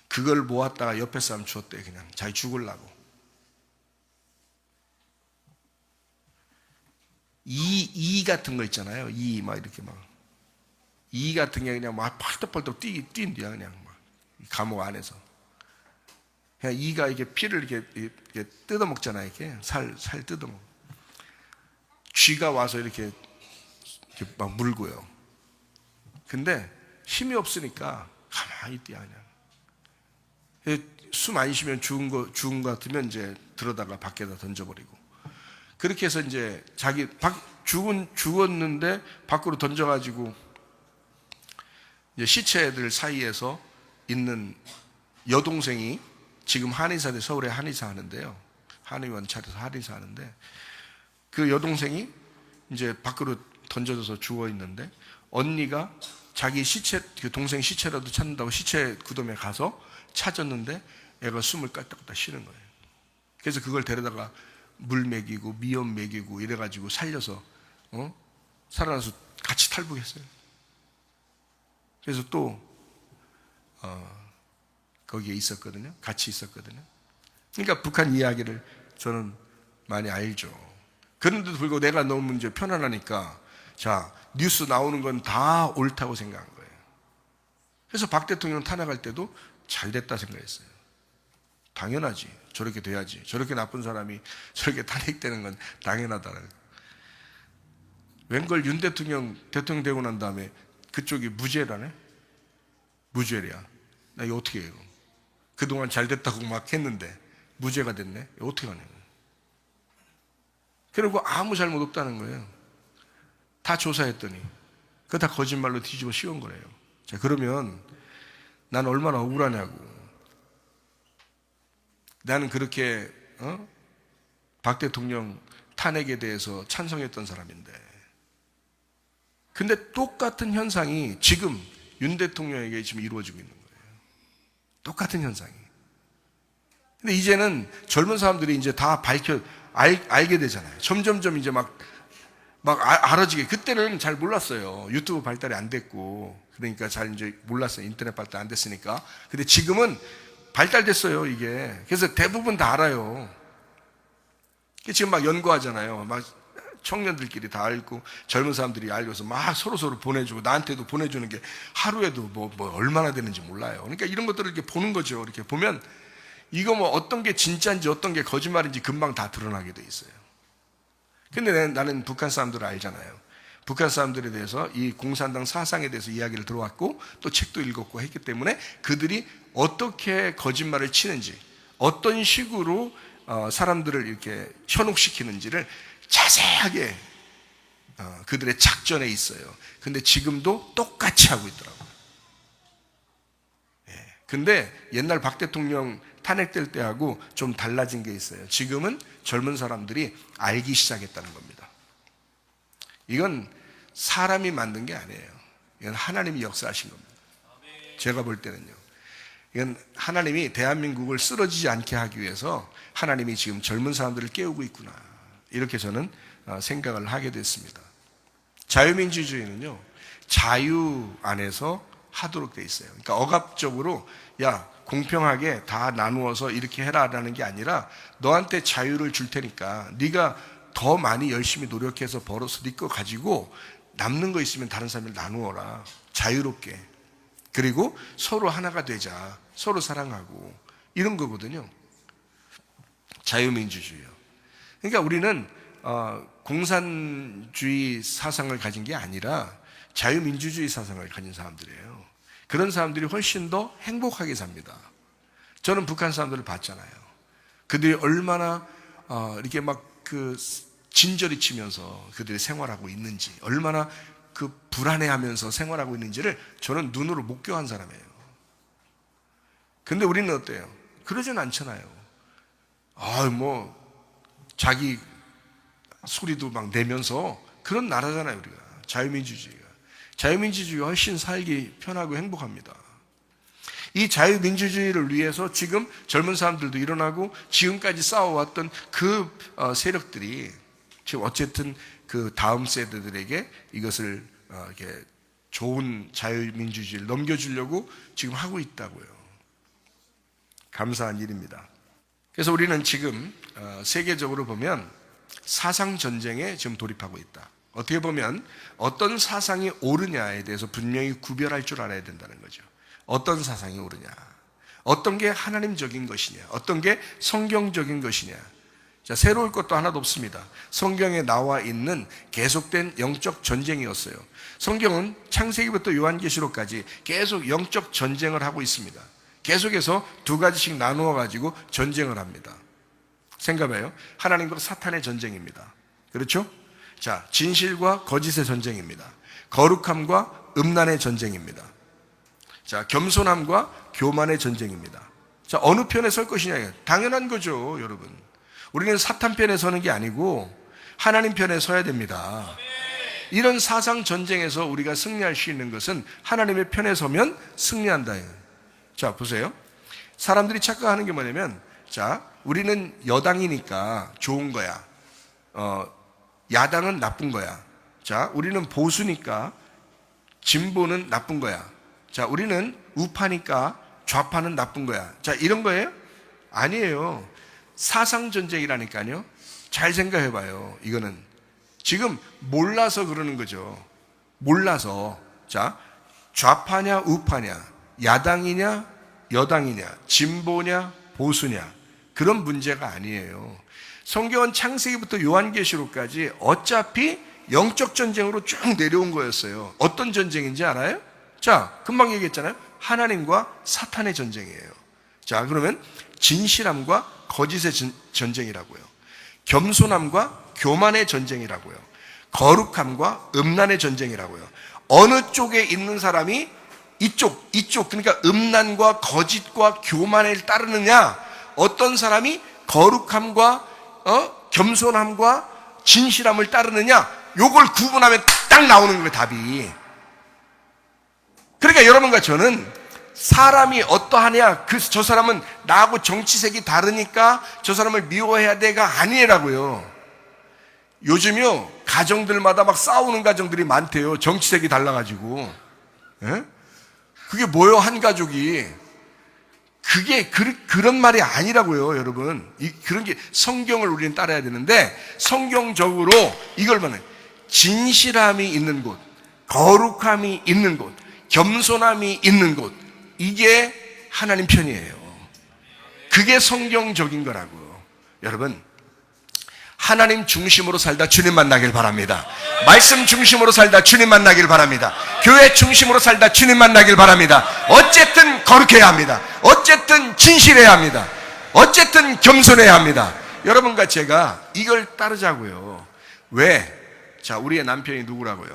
그걸 모았다가 옆에 사람 주었대. 그냥 자기 죽으려고. 이 같은 거 있잖아요. 막 이렇게 막. 이 같은 게 그냥 막 펄떡펄떡 뛴디야 그냥 막. 감옥 안에서. 그냥 이가 이게 피를 이렇게 뜯어먹잖아요. 이렇게 살 뜯어먹. 쥐가 와서 이렇게 막 물고요. 근데 힘이 없으니까 가만히 있대야 그냥. 숨 안 쉬면 죽은 거 같으면 이제 들어다가 밖에다 던져버리고. 그렇게 해서 이제 자기 죽었는데 밖으로 던져가지고 이제 시체들 사이에서 있는 여동생이 지금 한의사대, 서울에 한의사 하는데요. 한의원 차려서 한의사 하는데 그 여동생이 이제 밖으로 던져져서 죽어 있는데 언니가 자기 시체, 그 동생 시체라도 찾는다고 시체 구덤에 가서 찾았는데 애가 숨을 깔딱깔딱 쉬는 거예요. 그래서 그걸 데려다가 물 먹이고 미연 먹이고 이래가지고 살려서 살아나서 같이 탈북했어요. 그래서 또 거기에 있었거든요. 같이 있었거든요. 그러니까 북한 이야기를 저는 많이 알죠. 그런데도 불구하고 내가 너무 이제 편안하니까 자, 뉴스 나오는 건 다 옳다고 생각한 거예요. 그래서 박 대통령 탄핵할 때도 잘 됐다 생각했어요. 당연하지. 저렇게 돼야지. 저렇게 나쁜 사람이 저렇게 탄핵되는 건 당연하다는. 웬걸 윤 대통령 되고 난 다음에 그쪽이 무죄라네? 무죄야. 나 이거 어떻게 해요? 그동안 잘 됐다고 막 했는데 무죄가 됐네? 이거 어떻게 하냐? 그리고 아무 잘못 없다는 거예요. 다 조사했더니 그거 다 거짓말로 뒤집어 씌운 거래요. 자, 그러면 난 얼마나 억울하냐고. 나는 그렇게 박 대통령 탄핵에 대해서 찬성했던 사람인데, 근데 똑같은 현상이 지금 윤 대통령에게 지금 이루어지고 있는 거예요. 똑같은 현상이. 근데 이제는 젊은 사람들이 이제 다 알게 되잖아요. 점점점 이제 막 알아지게. 그때는 잘 몰랐어요. 유튜브 발달이 안 됐고, 그러니까 잘 이제 몰랐어요. 인터넷 발달 안 됐으니까. 근데 지금은 발달됐어요, 이게. 그래서 대부분 다 알아요. 지금 막 연구하잖아요. 막 청년들끼리 다 알고, 젊은 사람들이 알고서 막 서로 보내주고, 나한테도 보내주는 게 하루에도 뭐 얼마나 되는지 몰라요. 그러니까 이런 것들을 이렇게 보는 거죠. 이렇게 보면 이거 뭐 어떤 게 진짜인지 어떤 게 거짓말인지 금방 다 드러나게 돼 있어요. 근데 나는 북한 사람들을 알잖아요. 북한 사람들에 대해서 이 공산당 사상에 대해서 이야기를 들어왔고 또 책도 읽었고 했기 때문에 그들이 어떻게 거짓말을 치는지, 어떤 식으로 사람들을 이렇게 현혹시키는지를 자세하게 그들의 작전에 있어요. 근데 지금도 똑같이 하고 있더라고요. 근데 옛날 박 대통령 탄핵될 때하고 좀 달라진 게 있어요. 지금은 젊은 사람들이 알기 시작했다는 겁니다. 이건 사람이 만든 게 아니에요. 이건 하나님이 역사하신 겁니다. 제가 볼 때는요. 이건 하나님이 대한민국을 쓰러지지 않게 하기 위해서 하나님이 지금 젊은 사람들을 깨우고 있구나. 이렇게 저는 생각을 하게 됐습니다. 자유민주주의는요, 자유 안에서 하도록 돼 있어요. 그러니까 억압적으로 야, 공평하게 다 나누어서 이렇게 해라라는 게 아니라 너한테 자유를 줄 테니까 네가 더 많이 열심히 노력해서 벌어서 네 거 가지고 남는 거 있으면 다른 사람을 나누어라. 자유롭게. 그리고 서로 하나가 되자. 서로 사랑하고. 이런 거거든요. 자유민주주의요. 그러니까 우리는 공산주의 사상을 가진 게 아니라 자유민주주의 사상을 가진 사람들이에요. 그런 사람들이 훨씬 더 행복하게 삽니다. 저는 북한 사람들을 봤잖아요. 그들이 얼마나 이렇게 막 진저리 치면서 그들이 생활하고 있는지, 얼마나 불안해하면서 생활하고 있는지를 저는 눈으로 목격한 사람이에요. 근데 우리는 어때요? 그러진 않잖아요. 자기 소리도 막 내면서 그런 나라잖아요, 우리가. 자유민주주의가 훨씬 살기 편하고 행복합니다. 이 자유민주주의를 위해서 지금 젊은 사람들도 일어나고 지금까지 싸워왔던 그 세력들이 지금 어쨌든 그 다음 세대들에게 이것을 이렇게 좋은 자유민주주의를 넘겨주려고 지금 하고 있다고요. 감사한 일입니다. 그래서 우리는 지금 세계적으로 보면 사상전쟁에 지금 돌입하고 있다. 어떻게 보면 어떤 사상이 옳으냐에 대해서 분명히 구별할 줄 알아야 된다는 거죠. 어떤 사상이 옳으냐, 어떤 게 하나님적인 것이냐, 어떤 게 성경적인 것이냐. 자, 새로울 것도 하나도 없습니다. 성경에 나와 있는 계속된 영적 전쟁이었어요. 성경은 창세기부터 요한계시록까지 계속 영적 전쟁을 하고 있습니다. 계속해서 두 가지씩 나누어 가지고 전쟁을 합니다. 생각해요. 하나님과 사탄의 전쟁입니다. 그렇죠? 자, 진실과 거짓의 전쟁입니다. 거룩함과 음란의 전쟁입니다. 자, 겸손함과 교만의 전쟁입니다. 자, 어느 편에 설 것이냐? 당연한 거죠, 여러분. 우리는 사탄 편에 서는 게 아니고 하나님 편에 서야 됩니다. 이런 사상 전쟁에서 우리가 승리할 수 있는 것은 하나님의 편에 서면 승리한다. 자, 보세요. 사람들이 착각하는 게 뭐냐면, 자, 우리는 여당이니까 좋은 거야. 야당은 나쁜 거야. 자, 우리는 보수니까 진보는 나쁜 거야. 자, 우리는 우파니까 좌파는 나쁜 거야. 자, 이런 거예요? 아니에요. 사상전쟁이라니까요. 잘 생각해 봐요. 이거는 지금 몰라서 그러는 거죠. 몰라서. 자, 좌파냐 우파냐, 야당이냐 여당이냐, 진보냐 보수냐, 그런 문제가 아니에요. 성경은 창세기부터 요한계시록까지 어차피 영적 전쟁으로 쭉 내려온 거였어요. 어떤 전쟁인지 알아요? 자, 금방 얘기했잖아요. 하나님과 사탄의 전쟁이에요. 자, 그러면 진실함과 거짓의 전쟁이라고요. 겸손함과 교만의 전쟁이라고요. 거룩함과 음란의 전쟁이라고요. 어느 쪽에 있는 사람이 이쪽, 그러니까 음란과 거짓과 교만을 따르느냐, 어떤 사람이 거룩함과 겸손함과 진실함을 따르느냐, 요걸 구분하면 딱 나오는 거예요, 답이. 그러니까 여러분과 저는 사람이 어떠하냐, 저 사람은 나하고 정치색이 다르니까 저 사람을 미워해야 돼가 아니라고요. 요즘요, 가정들마다 막 싸우는 가정들이 많대요. 정치색이 달라가지고. 예? 그게 뭐예요, 한 가족이. 그게 그런 말이 아니라고요, 여러분. 그런 게, 성경을 우리는 따라야 되는데, 성경적으로 이걸 보면 진실함이 있는 곳, 거룩함이 있는 곳, 겸손함이 있는 곳, 이게 하나님 편이에요. 그게 성경적인 거라고요. 여러분, 하나님 중심으로 살다 주님 만나길 바랍니다. 말씀 중심으로 살다 주님 만나길 바랍니다. 교회 중심으로 살다 주님 만나길 바랍니다. 어쨌든 거룩해야 합니다. 어쨌든 진실해야 합니다. 어쨌든 겸손해야 합니다. 여러분과 제가 이걸 따르자고요. 왜? 자, 우리의 남편이 누구라고요?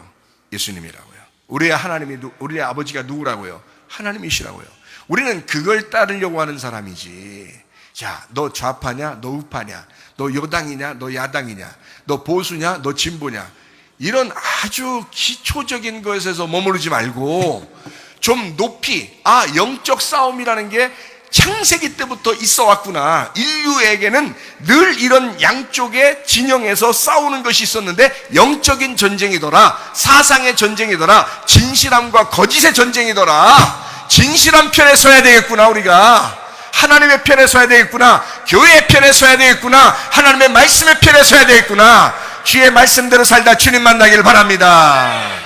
예수님이라고요. 우리의 아버지가 누구라고요? 하나님이시라고요. 우리는 그걸 따르려고 하는 사람이지. 자, 너 좌파냐? 너 우파냐? 너 여당이냐? 너 야당이냐? 너 보수냐? 너 진보냐? 이런 아주 기초적인 것에서 머무르지 말고 좀 높이, 영적 싸움이라는 게 창세기 때부터 있어 왔구나. 인류에게는 늘 이런 양쪽의 진영에서 싸우는 것이 있었는데 영적인 전쟁이더라. 사상의 전쟁이더라. 진실함과 거짓의 전쟁이더라. 진실한 편에 서야 되겠구나, 우리가. 하나님의 편에 서야 되겠구나. 교회의 편에 서야 되겠구나. 하나님의 말씀의 편에 서야 되겠구나. 주의 말씀대로 살다 주님 만나길 바랍니다.